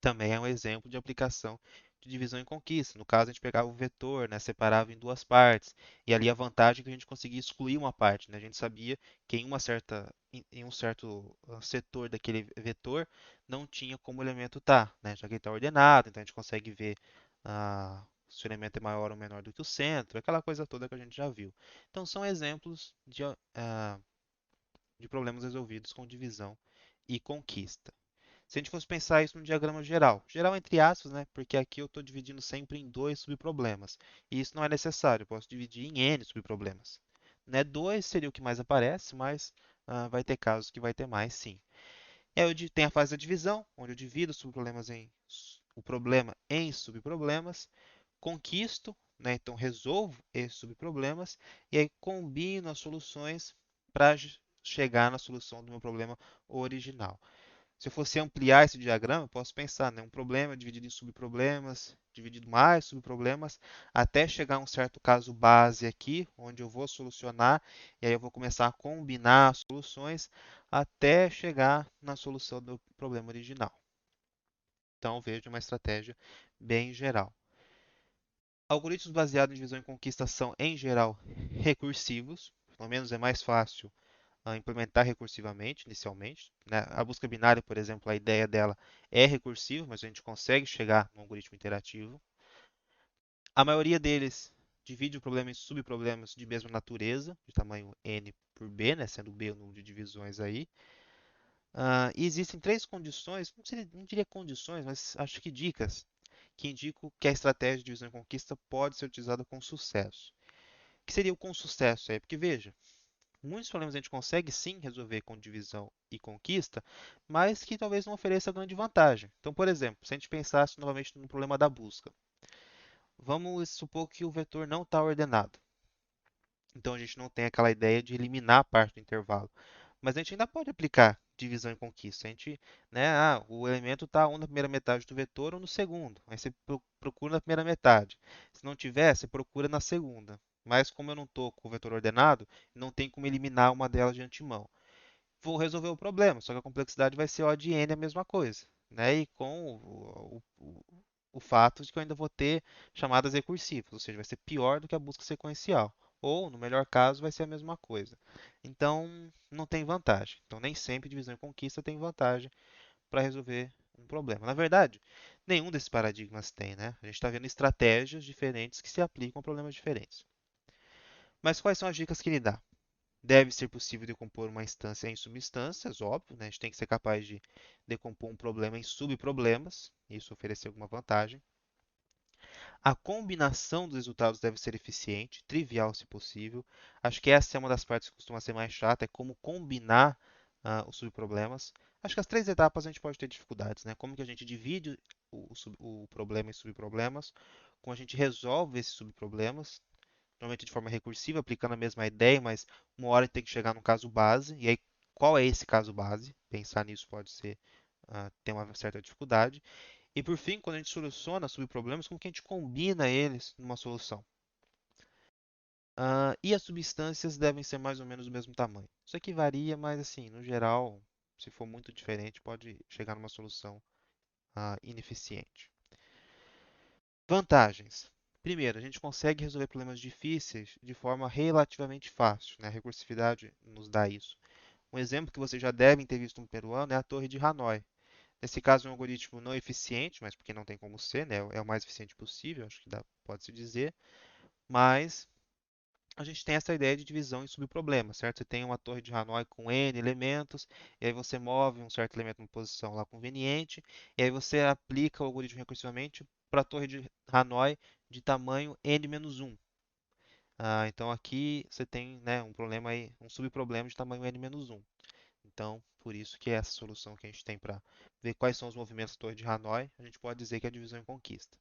Também é um exemplo de aplicação de divisão e conquista. No caso, a gente pegava o vetor, né, separava em duas partes, e ali a vantagem é que a gente conseguia excluir uma parte, né? A gente sabia que em um certo setor daquele vetor não tinha como o elemento estar, né? Já que ele está ordenado, então a gente consegue ver se o elemento é maior ou menor do que o centro, aquela coisa toda que a gente já viu. Então, são exemplos de problemas resolvidos com divisão e conquista. Se a gente fosse pensar isso num diagrama geral, geral entre aspas, né? Porque aqui eu estou dividindo sempre em dois subproblemas. E isso não é necessário, eu posso dividir em N subproblemas. Né? Dois seria o que mais aparece, mas vai ter casos que vai ter mais, sim. E aí tem a fase da divisão, onde eu divido o problema em subproblemas, conquisto, né? Então resolvo esses subproblemas, e aí combino as soluções para chegar na solução do meu problema original. Se eu fosse ampliar esse diagrama, eu posso pensar, né, um problema dividido em subproblemas, dividido mais subproblemas, até chegar a um certo caso base aqui, onde eu vou solucionar, e aí eu vou começar a combinar as soluções até chegar na solução do problema original. Então, vejo uma estratégia bem geral. Algoritmos baseados em divisão e conquista são, em geral, recursivos, pelo menos é mais fácil implementar recursivamente, inicialmente. Né? A busca binária, por exemplo, a ideia dela é recursiva, mas a gente consegue chegar no algoritmo interativo. A maioria deles divide o problema em subproblemas de mesma natureza, de tamanho n por b, né? Sendo b o número de divisões aí. E existem três condições, não diria condições, mas acho que dicas, que indicam que a estratégia de divisão e conquista pode ser utilizada com sucesso. O que seria o com sucesso aí? Porque veja, muitos problemas a gente consegue sim resolver com divisão e conquista, mas que talvez não ofereça grande vantagem. Então, por exemplo, se a gente pensasse novamente no problema da busca, vamos supor que o vetor não está ordenado. Então, a gente não tem aquela ideia de eliminar a parte do intervalo. Mas a gente ainda pode aplicar divisão e conquista. A gente, né, o elemento está ou na primeira metade do vetor ou no segundo. Aí você procura na primeira metade. Se não tiver, você procura na segunda. Mas como eu não estou com o vetor ordenado, não tem como eliminar uma delas de antemão. Vou resolver o problema, só que a complexidade vai ser O de n a mesma coisa. Né? E com o fato de que eu ainda vou ter chamadas recursivas, ou seja, vai ser pior do que a busca sequencial. Ou, no melhor caso, vai ser a mesma coisa. Então, não tem vantagem. Então, nem sempre divisão e conquista tem vantagem para resolver um problema. Na verdade, nenhum desses paradigmas tem, né? A gente está vendo estratégias diferentes que se aplicam a problemas diferentes. Mas quais são as dicas que ele dá? Deve ser possível decompor uma instância em subinstâncias, óbvio, né? A gente tem que ser capaz de decompor um problema em subproblemas, isso oferecer alguma vantagem. A combinação dos resultados deve ser eficiente, trivial se possível. Acho que essa é uma das partes que costuma ser mais chata, é como combinar os subproblemas. Acho que as três etapas a gente pode ter dificuldades, né? Como que a gente divide o problema em subproblemas, como a gente resolve esses subproblemas, normalmente de forma recursiva, aplicando a mesma ideia, mas uma hora tem que chegar no caso base, e aí qual é esse caso base? Pensar nisso pode ser ter uma certa dificuldade. E por fim, quando a gente soluciona subproblemas, como que a gente combina eles numa solução? E as substâncias devem ser mais ou menos do mesmo tamanho. Isso aqui varia, mas assim, no geral, se for muito diferente, pode chegar numa solução ineficiente. Vantagens. Primeiro, a gente consegue resolver problemas difíceis de forma relativamente fácil, né? A recursividade nos dá isso. Um exemplo que vocês já devem ter visto no primeiro ano é a Torre de Hanoi. Nesse caso, é um algoritmo não eficiente, mas porque não tem como ser, né? É o mais eficiente possível, acho que pode-se dizer. Mas a gente tem essa ideia de divisão em subproblemas, certo? Você tem uma torre de Hanoi com n elementos, e aí você move um certo elemento em uma posição lá conveniente, e aí você aplica o algoritmo recursivamente para a torre de Hanoi de tamanho n-1. Então aqui você tem, né, um problema aí, um subproblema de tamanho n-1. Então, por isso que é essa solução que a gente tem para ver quais são os movimentos da torre de Hanoi, a gente pode dizer que é a divisão em conquista.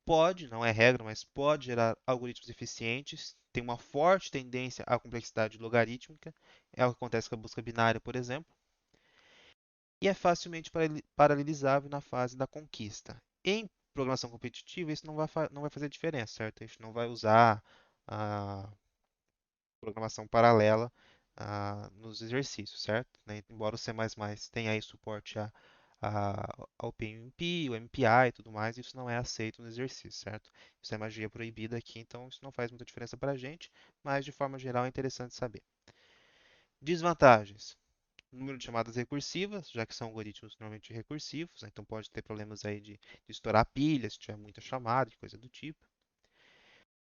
Pode, não é regra, mas pode gerar algoritmos eficientes, tem uma forte tendência à complexidade logarítmica, é o que acontece com a busca binária, por exemplo, e é facilmente paralelizável na fase da conquista. Em programação competitiva, isso não vai fazer diferença, certo? A gente não vai usar a programação paralela nos exercícios, certo? Né? Embora o C++ tenha aí suporte ao PMP, o MPI e tudo mais, isso não é aceito no exercício, certo? Isso é magia proibida aqui, então isso não faz muita diferença para a gente, mas de forma geral é interessante saber. Desvantagens. Número de chamadas recursivas, já que são algoritmos normalmente recursivos, né? Então pode ter problemas aí de estourar pilhas, se tiver muita chamada, coisa do tipo.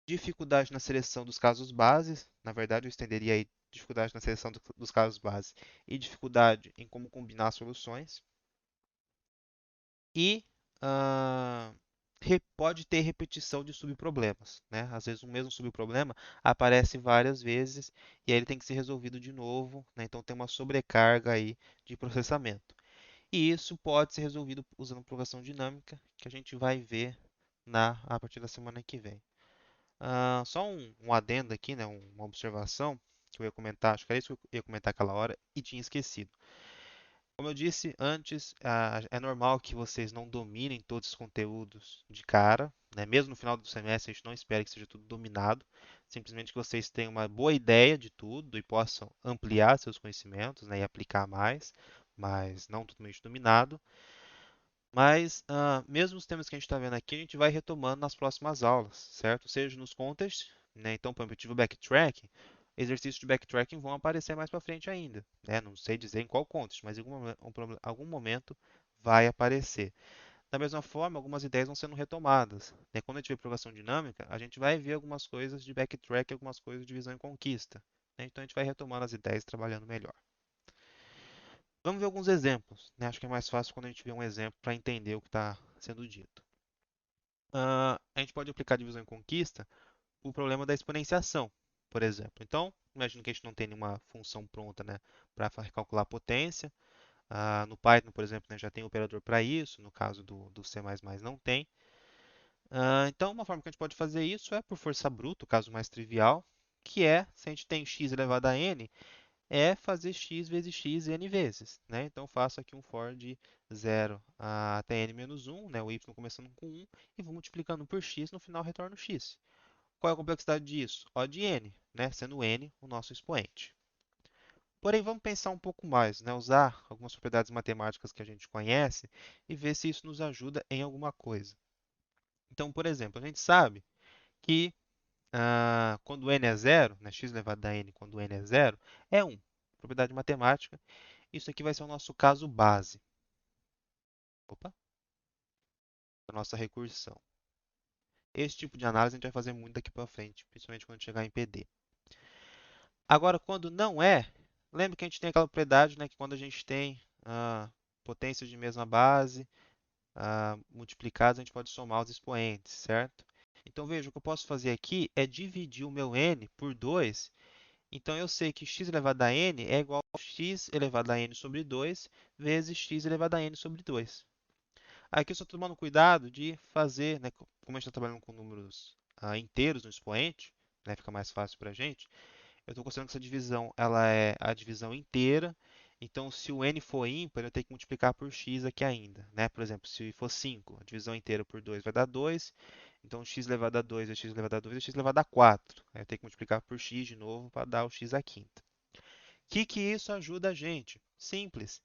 Dificuldade na seleção dos casos bases. Na verdade, eu estenderia aí dificuldade na seleção dos casos bases e dificuldade em como combinar soluções. E pode ter repetição de subproblemas, né? Às vezes o mesmo subproblema aparece várias vezes e aí ele tem que ser resolvido de novo, né? Então tem uma sobrecarga aí de processamento. E isso pode ser resolvido usando programação dinâmica, que a gente vai ver a partir da semana que vem. Só um adendo aqui, né, uma observação que eu ia comentar, acho que era isso que eu ia comentar aquela hora e tinha esquecido. Como eu disse antes, é normal que vocês não dominem todos os conteúdos de cara, né? Mesmo no final do semestre, a gente não espera que seja tudo dominado, simplesmente que vocês tenham uma boa ideia de tudo e possam ampliar seus conhecimentos, né, e aplicar mais, mas não totalmente dominado. Mas, mesmo os temas que a gente está vendo aqui, a gente vai retomando nas próximas aulas, certo? Seja nos contests, né? Então, por exemplo, eu tive o backtracking, exercícios de backtracking vão aparecer mais para frente ainda, né? Não sei dizer em qual contest, mas em algum momento vai aparecer. Da mesma forma, algumas ideias vão sendo retomadas, né? Quando a gente vê programação dinâmica, a gente vai ver algumas coisas de backtrack, algumas coisas de visão e conquista, né? Então, a gente vai retomando as ideias e trabalhando melhor. Vamos ver alguns exemplos, né? Acho que é mais fácil quando a gente vê um exemplo para entender o que está sendo dito. A gente pode aplicar divisão em conquista o problema da exponenciação, por exemplo. Então, imagine que a gente não tem nenhuma função pronta, né, para calcular a potência. No Python, por exemplo, né, já tem operador para isso, no caso do C++ não tem. Então, uma forma que a gente pode fazer isso é por força bruta, o caso mais trivial, que é, se a gente tem x elevado a n, é fazer x vezes x n vezes, né? Então, faço aqui um for de 0 até n menos 1, né? O y começando com 1, e vou multiplicando por x, no final retorno x. Qual é a complexidade disso? O de n, né? Sendo n o nosso expoente. Porém, vamos pensar um pouco mais, né? Usar algumas propriedades matemáticas que a gente conhece e ver se isso nos ajuda em alguma coisa. Então, por exemplo, a gente sabe que quando n é zero, né, x elevado a n quando n é zero, é 1. Propriedade matemática. Isso aqui vai ser o nosso caso base. Opa, a nossa recursão. Esse tipo de análise a gente vai fazer muito daqui para frente, principalmente quando chegar em PD. Agora, quando não é, lembra que a gente tem aquela propriedade, né, que quando a gente tem potências de mesma base multiplicadas, a gente pode somar os expoentes, certo? Então, veja, o que eu posso fazer aqui é dividir o meu n por 2. Então, eu sei que x elevado a n é igual a x elevado a n sobre 2 vezes x elevado a n sobre 2. Aqui eu estou tomando cuidado de fazer, né, como a gente está trabalhando com números inteiros no expoente, né, fica mais fácil para a gente, eu estou considerando que essa divisão ela é a divisão inteira. Então, se o n for ímpar, eu tenho que multiplicar por x aqui ainda, né? Por exemplo, se for 5, a divisão inteira por 2 vai dar 2. Então, x elevado a 2 é x elevado a 2 é x elevado a 4. Aí eu tenho que multiplicar por x de novo para dar o x à quinta. O que isso ajuda a gente? Simples.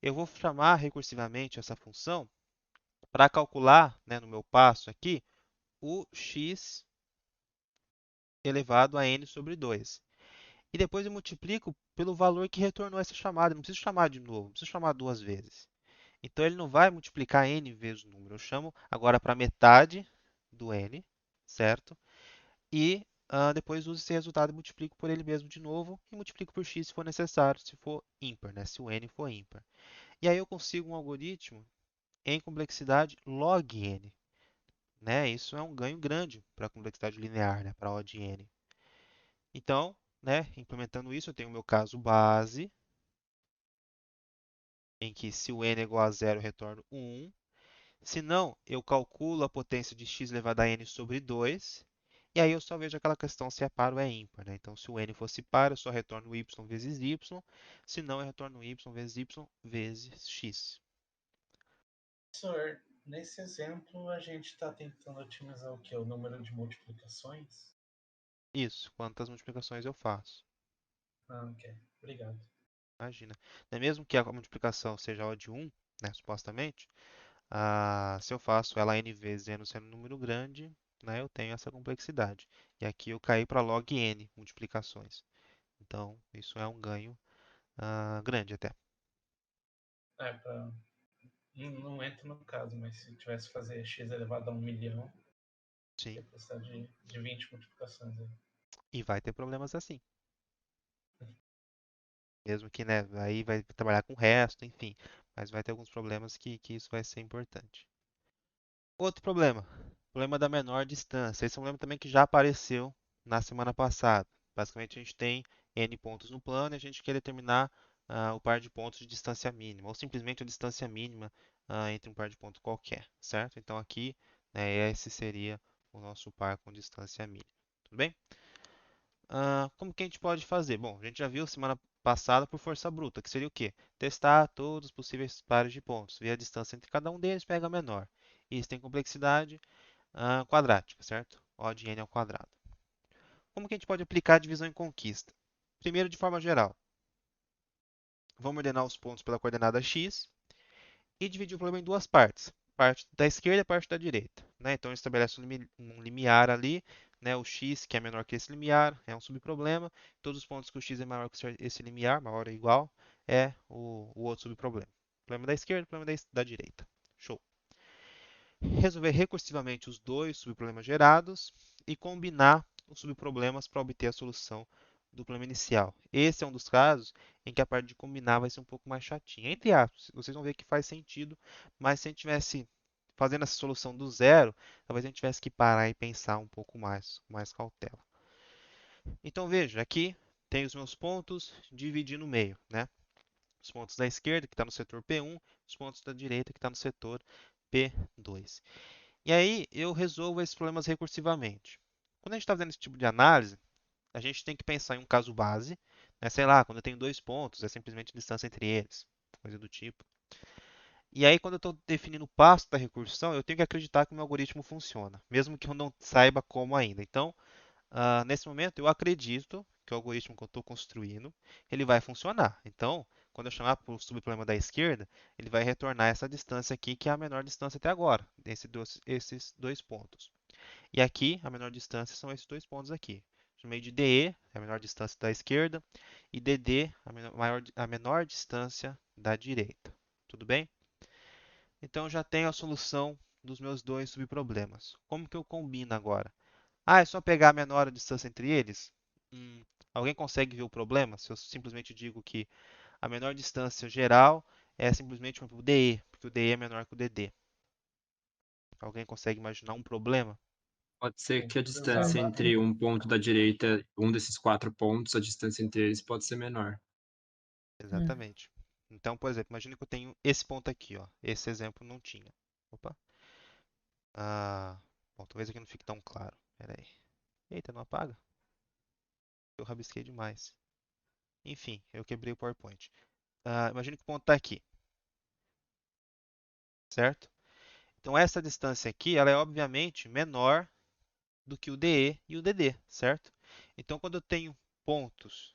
Eu vou chamar recursivamente essa função para calcular, né, no meu passo aqui, o x elevado a n sobre 2. E depois eu multiplico pelo valor que retornou essa chamada. Eu não preciso chamar de novo, não preciso chamar duas vezes. Então ele não vai multiplicar n vezes o número. Eu chamo agora para metade do n, certo? E depois uso esse resultado e multiplico por ele mesmo de novo e multiplico por x se for necessário, se for ímpar, né? Se o n for ímpar. E aí eu consigo um algoritmo em complexidade log n, né? Isso é um ganho grande para a complexidade linear, né? Para O de n. Então, né? Implementando isso, eu tenho o meu caso base, em que se o n é igual a zero, eu retorno 1. Se não, eu calculo a potência de x elevado a n sobre 2. E aí eu só vejo aquela questão se é par ou é ímpar, né? Então, se o n fosse par, eu só retorno y vezes y. Se não, eu retorno y vezes y vezes x. Professor, nesse exemplo a gente está tentando otimizar o quê? O número de multiplicações? Isso, quantas multiplicações eu faço. Ah, ok. Obrigado. Imagina. Né? Mesmo que a multiplicação seja O de 1, né, supostamente, se eu faço ela n vezes n sendo um número grande, né, eu tenho essa complexidade. E aqui eu caí para log n multiplicações. Então, isso é um ganho grande até. Não entra no caso, mas se tivesse que fazer x elevado a 1 milhão, ia Sim. precisar de 20 multiplicações aí. E vai ter problemas assim. Mesmo que, né, aí vai trabalhar com o resto, enfim. Mas vai ter alguns problemas que isso vai ser importante. Outro problema da menor distância. Esse é um problema também que já apareceu na semana passada. Basicamente, a gente tem n pontos no plano e a gente quer determinar o par de pontos de distância mínima, ou simplesmente a distância mínima entre um par de pontos qualquer, certo? Então, aqui, né, esse seria o nosso par com distância mínima. Tudo bem? Como que a gente pode fazer? Bom, a gente já viu semana passada por força bruta, que seria o quê? Testar todos os possíveis pares de pontos, ver a distância entre cada um deles, pega a menor. Isso tem complexidade quadrática, certo? O de n ao quadrado. Como que a gente pode aplicar a divisão em conquista? Primeiro, de forma geral, vamos ordenar os pontos pela coordenada x e dividir o problema em duas partes. Parte da esquerda e parte da direita. Né? Então, estabelece um limiar ali, né? O x, que é menor que esse limiar, é um subproblema. Todos os pontos que o x é maior que esse limiar, maior ou igual, é o outro subproblema. Problema da esquerda e problema da direita. Show. Resolver recursivamente os dois subproblemas gerados e combinar os subproblemas para obter a solução do problema inicial. Esse é um dos casos em que a parte de combinar vai ser um pouco mais chatinha. Entre aspas, vocês vão ver que faz sentido, mas se a gente tivesse fazendo essa solução do zero, talvez a gente tivesse que parar e pensar um pouco mais, com mais cautela. Então veja, aqui tem os meus pontos, dividi no meio, né? Os pontos da esquerda, que está no setor P1, os pontos da direita, que está no setor P2. E aí eu resolvo esses problemas recursivamente. Quando a gente está fazendo esse tipo de análise, a gente tem que pensar em um caso base, né? Sei lá, quando eu tenho dois pontos, é simplesmente a distância entre eles, coisa do tipo. E aí, quando eu estou definindo o passo da recursão, eu tenho que acreditar que o meu algoritmo funciona, mesmo que eu não saiba como ainda. Então, nesse momento, eu acredito que o algoritmo que eu estou construindo, ele vai funcionar. Então, quando eu chamar para o subproblema da esquerda, ele vai retornar essa distância aqui, que é a menor distância até agora, esses dois pontos. E aqui, a menor distância são esses dois pontos aqui. Chamei de DE, é a menor distância da esquerda, e DD, a menor distância da direita. Tudo bem? Então, já tenho a solução dos meus dois subproblemas. Como que eu combino agora? É só pegar a menor distância entre eles? Alguém consegue ver o problema? Se eu simplesmente digo que a menor distância geral é simplesmente o DE, porque o DE é menor que o DD. Alguém consegue imaginar um problema? Pode ser Tem que a que precisar distância da. entre um ponto da direita, um desses quatro pontos, a distância entre eles pode ser menor. Exatamente. Então, por exemplo, imagine que eu tenho esse ponto aqui, ó. Esse exemplo não tinha. Opa. Bom, talvez aqui não fique tão claro. Pera aí. Eita, não apaga? Eu rabisquei demais. Enfim, eu quebrei o PowerPoint. Imagine que o ponto está aqui, certo? Então, essa distância aqui, ela é obviamente menor do que o DE e o DD, certo? Então, quando eu tenho pontos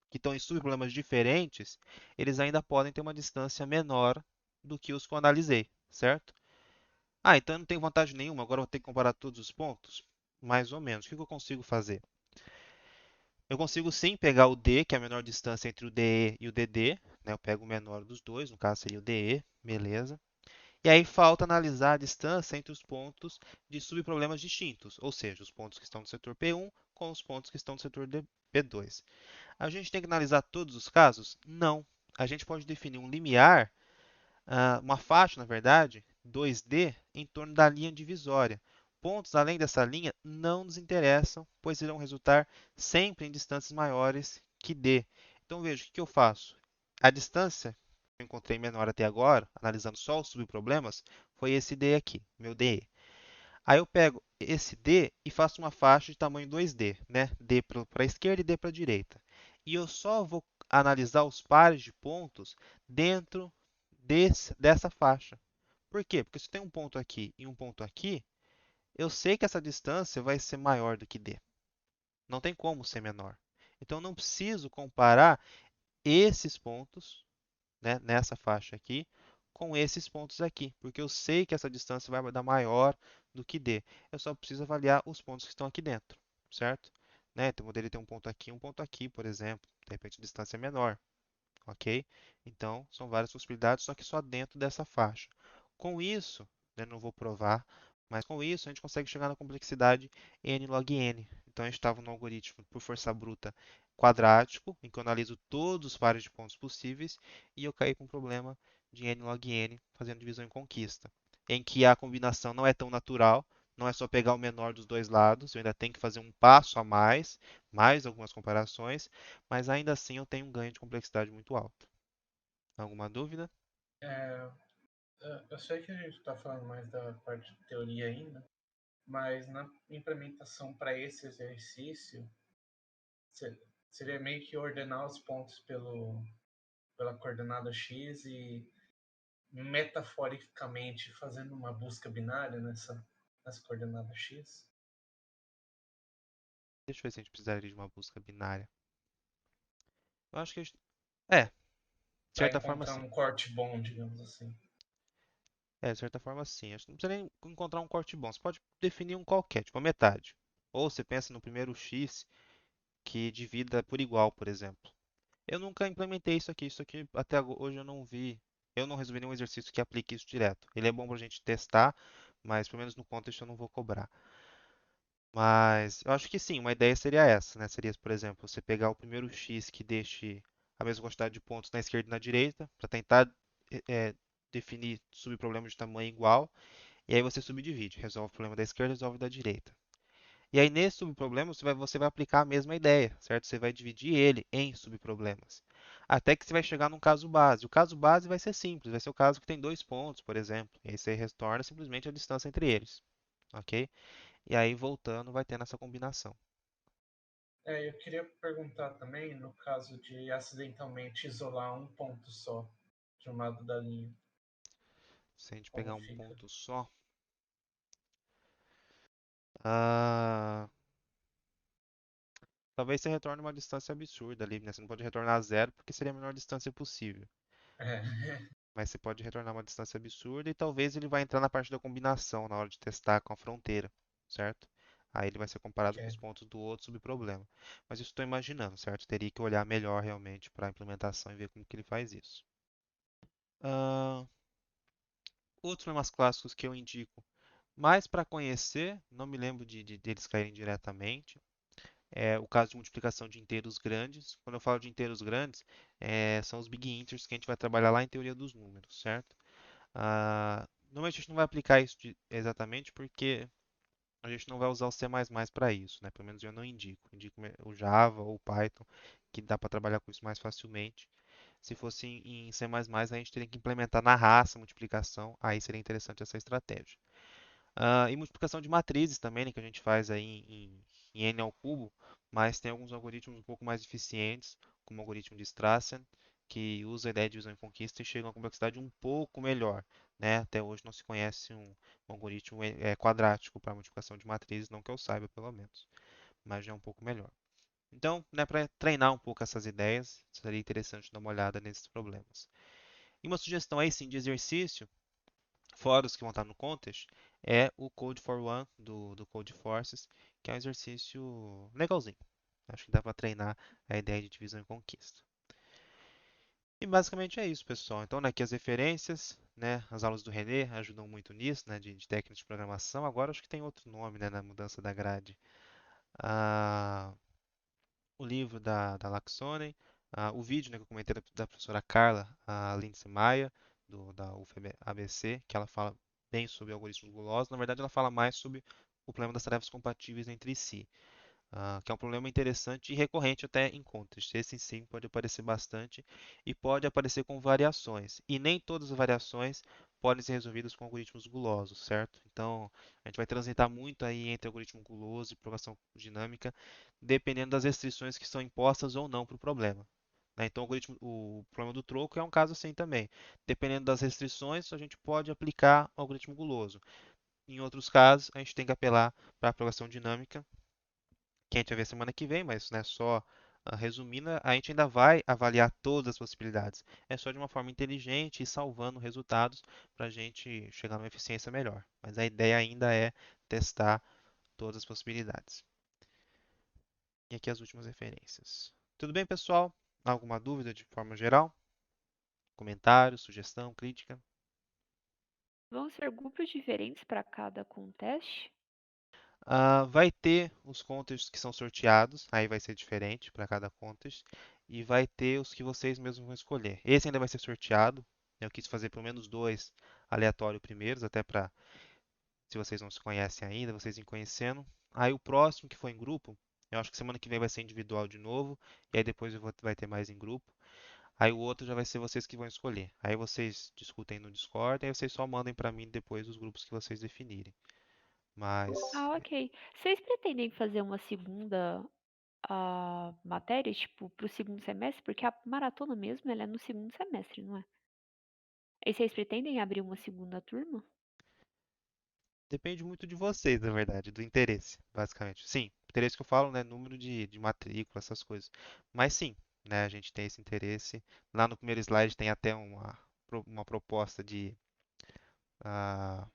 que estão em subproblemas diferentes, eles ainda podem ter uma distância menor do que os que eu analisei, certo? Então eu não tenho vantagem nenhuma, agora eu vou ter que comparar todos os pontos? Mais ou menos. O que eu consigo fazer? Eu consigo sim pegar o D, que é a menor distância entre o DE e o DD, né? Eu pego o menor dos dois, no caso seria o DE, beleza. E aí falta analisar a distância entre os pontos de subproblemas distintos, ou seja, os pontos que estão no setor P1 com os pontos que estão no setor P2. A gente tem que analisar todos os casos? Não. A gente pode definir um limiar, uma faixa, na verdade, 2D, em torno da linha divisória. Pontos além dessa linha não nos interessam, pois irão resultar sempre em distâncias maiores que D. Então veja, o que eu faço? A distância que eu encontrei menor até agora, analisando só os subproblemas, foi esse D aqui, meu DE. Aí eu pego esse D e faço uma faixa de tamanho 2D, né? D para a esquerda e D para a direita. E eu só vou analisar os pares de pontos dentro dessa faixa. Por quê? Porque se tem um ponto aqui e um ponto aqui, eu sei que essa distância vai ser maior do que D. Não tem como ser menor. Então eu não preciso comparar esses pontos, né, nessa faixa aqui, com esses pontos aqui, porque eu sei que essa distância vai dar maior do que D. Eu só preciso avaliar os pontos que estão aqui dentro, certo? Né? Então, eu poderia ter um ponto aqui, por exemplo. De repente, a distância é menor, ok? Então, são várias possibilidades, só que só dentro dessa faixa. Com isso, né, não vou provar, mas com isso a gente consegue chegar na complexidade n log n. Então, a gente estava no algoritmo por força bruta quadrático, em que eu analiso todos os pares de pontos possíveis, e eu caí com um problema de n log n, fazendo divisão em conquista, em que a combinação não é tão natural, não é só pegar o menor dos dois lados, eu ainda tenho que fazer um passo a mais algumas comparações, mas ainda assim eu tenho um ganho de complexidade muito alto. Alguma dúvida? É, eu sei que a gente está falando mais da parte de teoria ainda, mas na implementação para esse exercício, seria meio que ordenar os pontos pela coordenada x e metaforicamente fazendo uma busca binária nessa coordenada x, Deixa eu ver se a gente precisaria de uma busca binária. Eu acho que de para certa forma encontrar sim. um corte bom, digamos assim. De certa forma sim. Acho que não precisa nem encontrar um corte bom. Você pode definir um qualquer, tipo a metade. Ou você pensa no primeiro x que divida por igual, por exemplo. Eu nunca implementei isso aqui. Isso aqui até hoje eu não vi. Eu não resolvi nenhum exercício que aplique isso direto. Ele é bom para a gente testar, mas pelo menos no contexto eu não vou cobrar. Mas eu acho que sim, uma ideia seria essa, né? Seria, por exemplo, você pegar o primeiro x que deixe a mesma quantidade de pontos na esquerda e na direita, para tentar definir subproblemas de tamanho igual, e aí você subdivide, resolve o problema da esquerda, resolve o da direita. E aí nesse subproblema você vai aplicar a mesma ideia, certo? Você vai dividir ele em subproblemas. Até que você vai chegar num caso base. O caso base vai ser simples, vai ser o caso que tem dois pontos, por exemplo. E aí você retorna simplesmente a distância entre eles, ok? E aí voltando vai tendo essa combinação. Eu queria perguntar também, no caso de acidentalmente isolar um ponto só de um lado da linha, Se a gente como pegar um fica? ponto só, ah, talvez você retorne uma distância absurda ali, né? Você não pode retornar zero porque seria a menor distância possível. É, Mas você pode retornar uma distância absurda e talvez ele vai entrar na parte da combinação na hora de testar com a fronteira, certo? Aí ele vai ser comparado com os ok. pontos do outro subproblema. Mas isso estou imaginando, certo? Teria que olhar melhor realmente para a implementação e ver como que ele faz isso. Ah, outros problemas clássicos que eu indico, mais para conhecer, não me lembro deles caírem diretamente. É o caso de multiplicação de inteiros grandes. Quando eu falo de inteiros grandes, são os big integers que a gente vai trabalhar lá em teoria dos números, certo? Normalmente a gente não vai aplicar isso exatamente porque a gente não vai usar o C++ para isso, né? Pelo menos eu não indico. Indico o Java ou o Python, que dá para trabalhar com isso mais facilmente. Se fosse em C++, a gente teria que implementar na raça a multiplicação, aí seria interessante essa estratégia. E multiplicação de matrizes também, né, que a gente faz aí em n ao cubo, mas tem alguns algoritmos um pouco mais eficientes, como o algoritmo de Strassen, que usa a ideia de divisão em conquista e chega a uma complexidade um pouco melhor, né? Até hoje não se conhece um algoritmo quadrático para multiplicação de matrizes, não que eu saiba, pelo menos, mas já é um pouco melhor. Então, né, para treinar um pouco essas ideias, seria interessante dar uma olhada nesses problemas. E uma sugestão aí sim de exercício, fora os que vão estar no contest, é o Code for One do Code Forces, que é um exercício legalzinho. Acho que dá para treinar a ideia de divisão e conquista. E basicamente é isso, pessoal. Então, né, aqui as referências, né, as aulas do René ajudam muito nisso, né, de técnicas de programação. Agora acho que tem outro nome, né, na mudança da grade. Ah, o livro da Laxonen, o vídeo, né, que eu comentei da professora Carla, a Lindsay Maia, da UFABC, que ela fala bem sobre algoritmos gulosos. Na verdade, ela fala mais sobre o problema das tarefas compatíveis entre si, que é um problema interessante e recorrente até em contexto. Esse sim pode aparecer bastante e pode aparecer com variações. E nem todas as variações podem ser resolvidas com algoritmos gulosos, certo? Então, a gente vai transitar muito aí entre algoritmo guloso e programação dinâmica, dependendo das restrições que são impostas ou não para o problema. Né? Então, o problema do troco é um caso assim também. Dependendo das restrições, a gente pode aplicar o algoritmo guloso. Em outros casos, a gente tem que apelar para a programação dinâmica, que a gente vai ver semana que vem, mas né, só resumindo, a gente ainda vai avaliar todas as possibilidades. É só de uma forma inteligente e salvando resultados para a gente chegar numa eficiência melhor. Mas a ideia ainda é testar todas as possibilidades. E aqui as últimas referências. Tudo bem, pessoal? Alguma dúvida de forma geral? Comentário, sugestão, crítica? Vão ser grupos diferentes para cada contest? Vai ter os contextos que são sorteados, aí vai ser diferente para cada contest, e vai ter os que vocês mesmos vão escolher. Esse ainda vai ser sorteado, eu quis fazer pelo menos dois aleatórios primeiros, até para, se vocês não se conhecem ainda, vocês irem conhecendo. Aí o próximo que for em grupo, eu acho que semana que vem vai ser individual de novo, e aí depois vai ter mais em grupo. Aí o outro já vai ser vocês que vão escolher. Aí vocês discutem no Discord, aí vocês só mandem para mim depois os grupos que vocês definirem. Mas Ah, ok. Vocês pretendem fazer uma segunda matéria, tipo, pro segundo semestre? Porque a maratona mesmo, ela é no segundo semestre, não é? E vocês pretendem abrir uma segunda turma? depende muito de vocês, na verdade, do interesse, basicamente. Sim, interesse que eu falo, né, número de matrícula, essas coisas. Mas sim, né, a gente tem esse interesse. Lá no primeiro slide tem até uma proposta ah,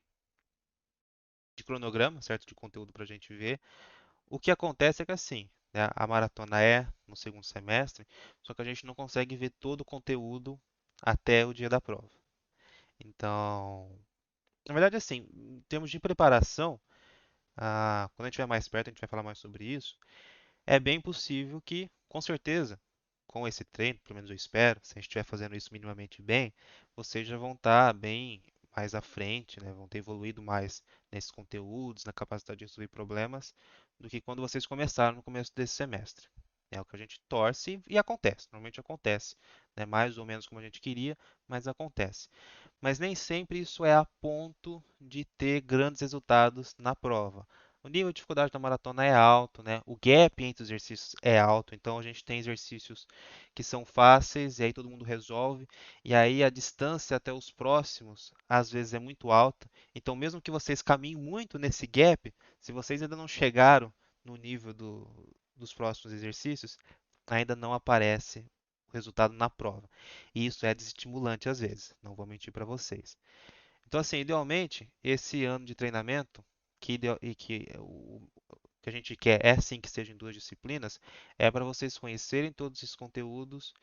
de cronograma, certo, de conteúdo para a gente ver. O que acontece é que assim, né, a maratona é no segundo semestre, só que a gente não consegue ver todo o conteúdo até o dia da prova. Então, na verdade, assim, em termos de preparação, quando a gente estiver mais perto, a gente vai falar mais sobre isso. É bem possível que, com certeza, com esse treino, pelo menos eu espero, se a gente estiver fazendo isso minimamente bem, vocês já vão estar bem mais à frente, né? Vão ter evoluído mais nesses conteúdos, na capacidade de resolver problemas, do que quando vocês começaram no começo desse semestre. É o que a gente torce e acontece, normalmente acontece, né? Mais ou menos como a gente queria, mas acontece. Mas nem sempre isso é a ponto de ter grandes resultados na prova. O nível de dificuldade da maratona é alto, né? O gap entre os exercícios é alto, então a gente tem exercícios que são fáceis e aí todo mundo resolve, e aí a distância até os próximos às vezes é muito alta. Então, mesmo que vocês caminhem muito nesse gap, se vocês ainda não chegaram no nível dos próximos exercícios, ainda não aparece o resultado na prova. E isso é desestimulante às vezes, não vou mentir para vocês. Então, assim, idealmente, esse ano de treinamento, que a gente quer é sim que seja em duas disciplinas, é para vocês conhecerem todos esses conteúdos,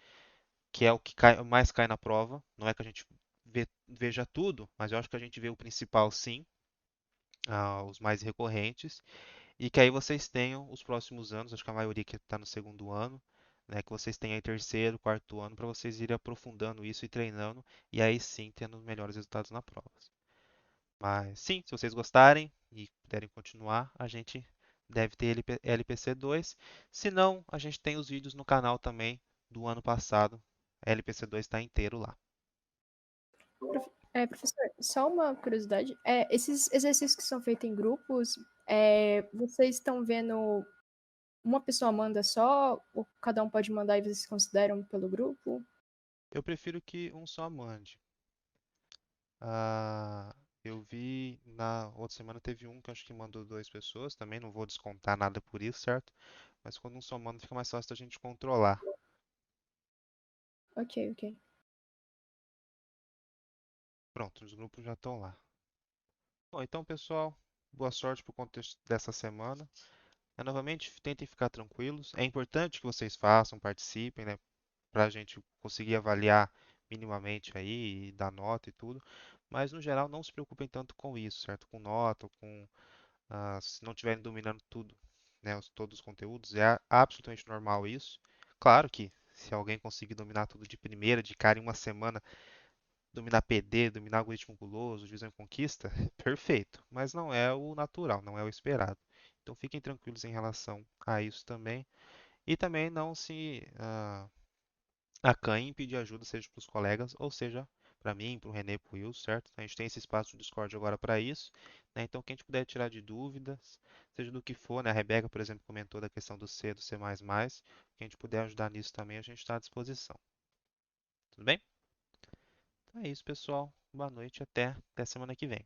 que é o que mais cai na prova. Não é que a gente veja tudo, mas eu acho que a gente vê o principal sim, os mais recorrentes, e que aí vocês tenham os próximos anos, acho que a maioria que está no segundo ano, né, que vocês tenham aí terceiro, quarto ano, para vocês irem aprofundando isso e treinando, e aí sim tendo os melhores resultados na prova. Mas sim, se vocês gostarem e puderem continuar, a gente deve ter LPC 2. Se não, a gente tem os vídeos no canal também do ano passado. A LPC 2 está inteiro lá. Professor, só uma curiosidade. Esses exercícios que são feitos em grupos, vocês estão vendo uma pessoa manda só, ou cada um pode mandar e vocês consideram pelo grupo? Eu prefiro que um só mande. Ah, eu vi na outra semana teve um que eu acho que mandou duas pessoas também, não vou descontar nada por isso, certo? Mas quando um só manda fica mais fácil da gente controlar. Ok, ok. Pronto, os grupos já estão lá. Bom, então pessoal, boa sorte pro contexto dessa semana. Novamente, tentem ficar tranquilos. É importante que vocês façam, participem, né? Para a gente conseguir avaliar minimamente aí e dar nota e tudo. Mas no geral, não se preocupem tanto com isso, certo? Com nota, com se não estiverem dominando tudo, né? Todos os conteúdos, é absolutamente normal isso. Claro que se alguém conseguir dominar tudo de primeira, de cara, em uma semana, dominar PD, dominar algoritmo guloso, divisão e conquista, perfeito. Mas não é o natural, não é o esperado. Então fiquem tranquilos em relação a isso também. E também não se acanhe em pedir ajuda, seja para os colegas, ou seja, para mim, para o René, para o Will, certo? A gente tem esse espaço do Discord agora para isso, né? Então, quem a gente puder tirar de dúvidas, seja do que for, né? A Rebeca, por exemplo, comentou da questão do C, do C++, quem a gente puder ajudar nisso também, a gente está à disposição. Tudo bem? Então é isso, pessoal. Boa noite, até semana que vem.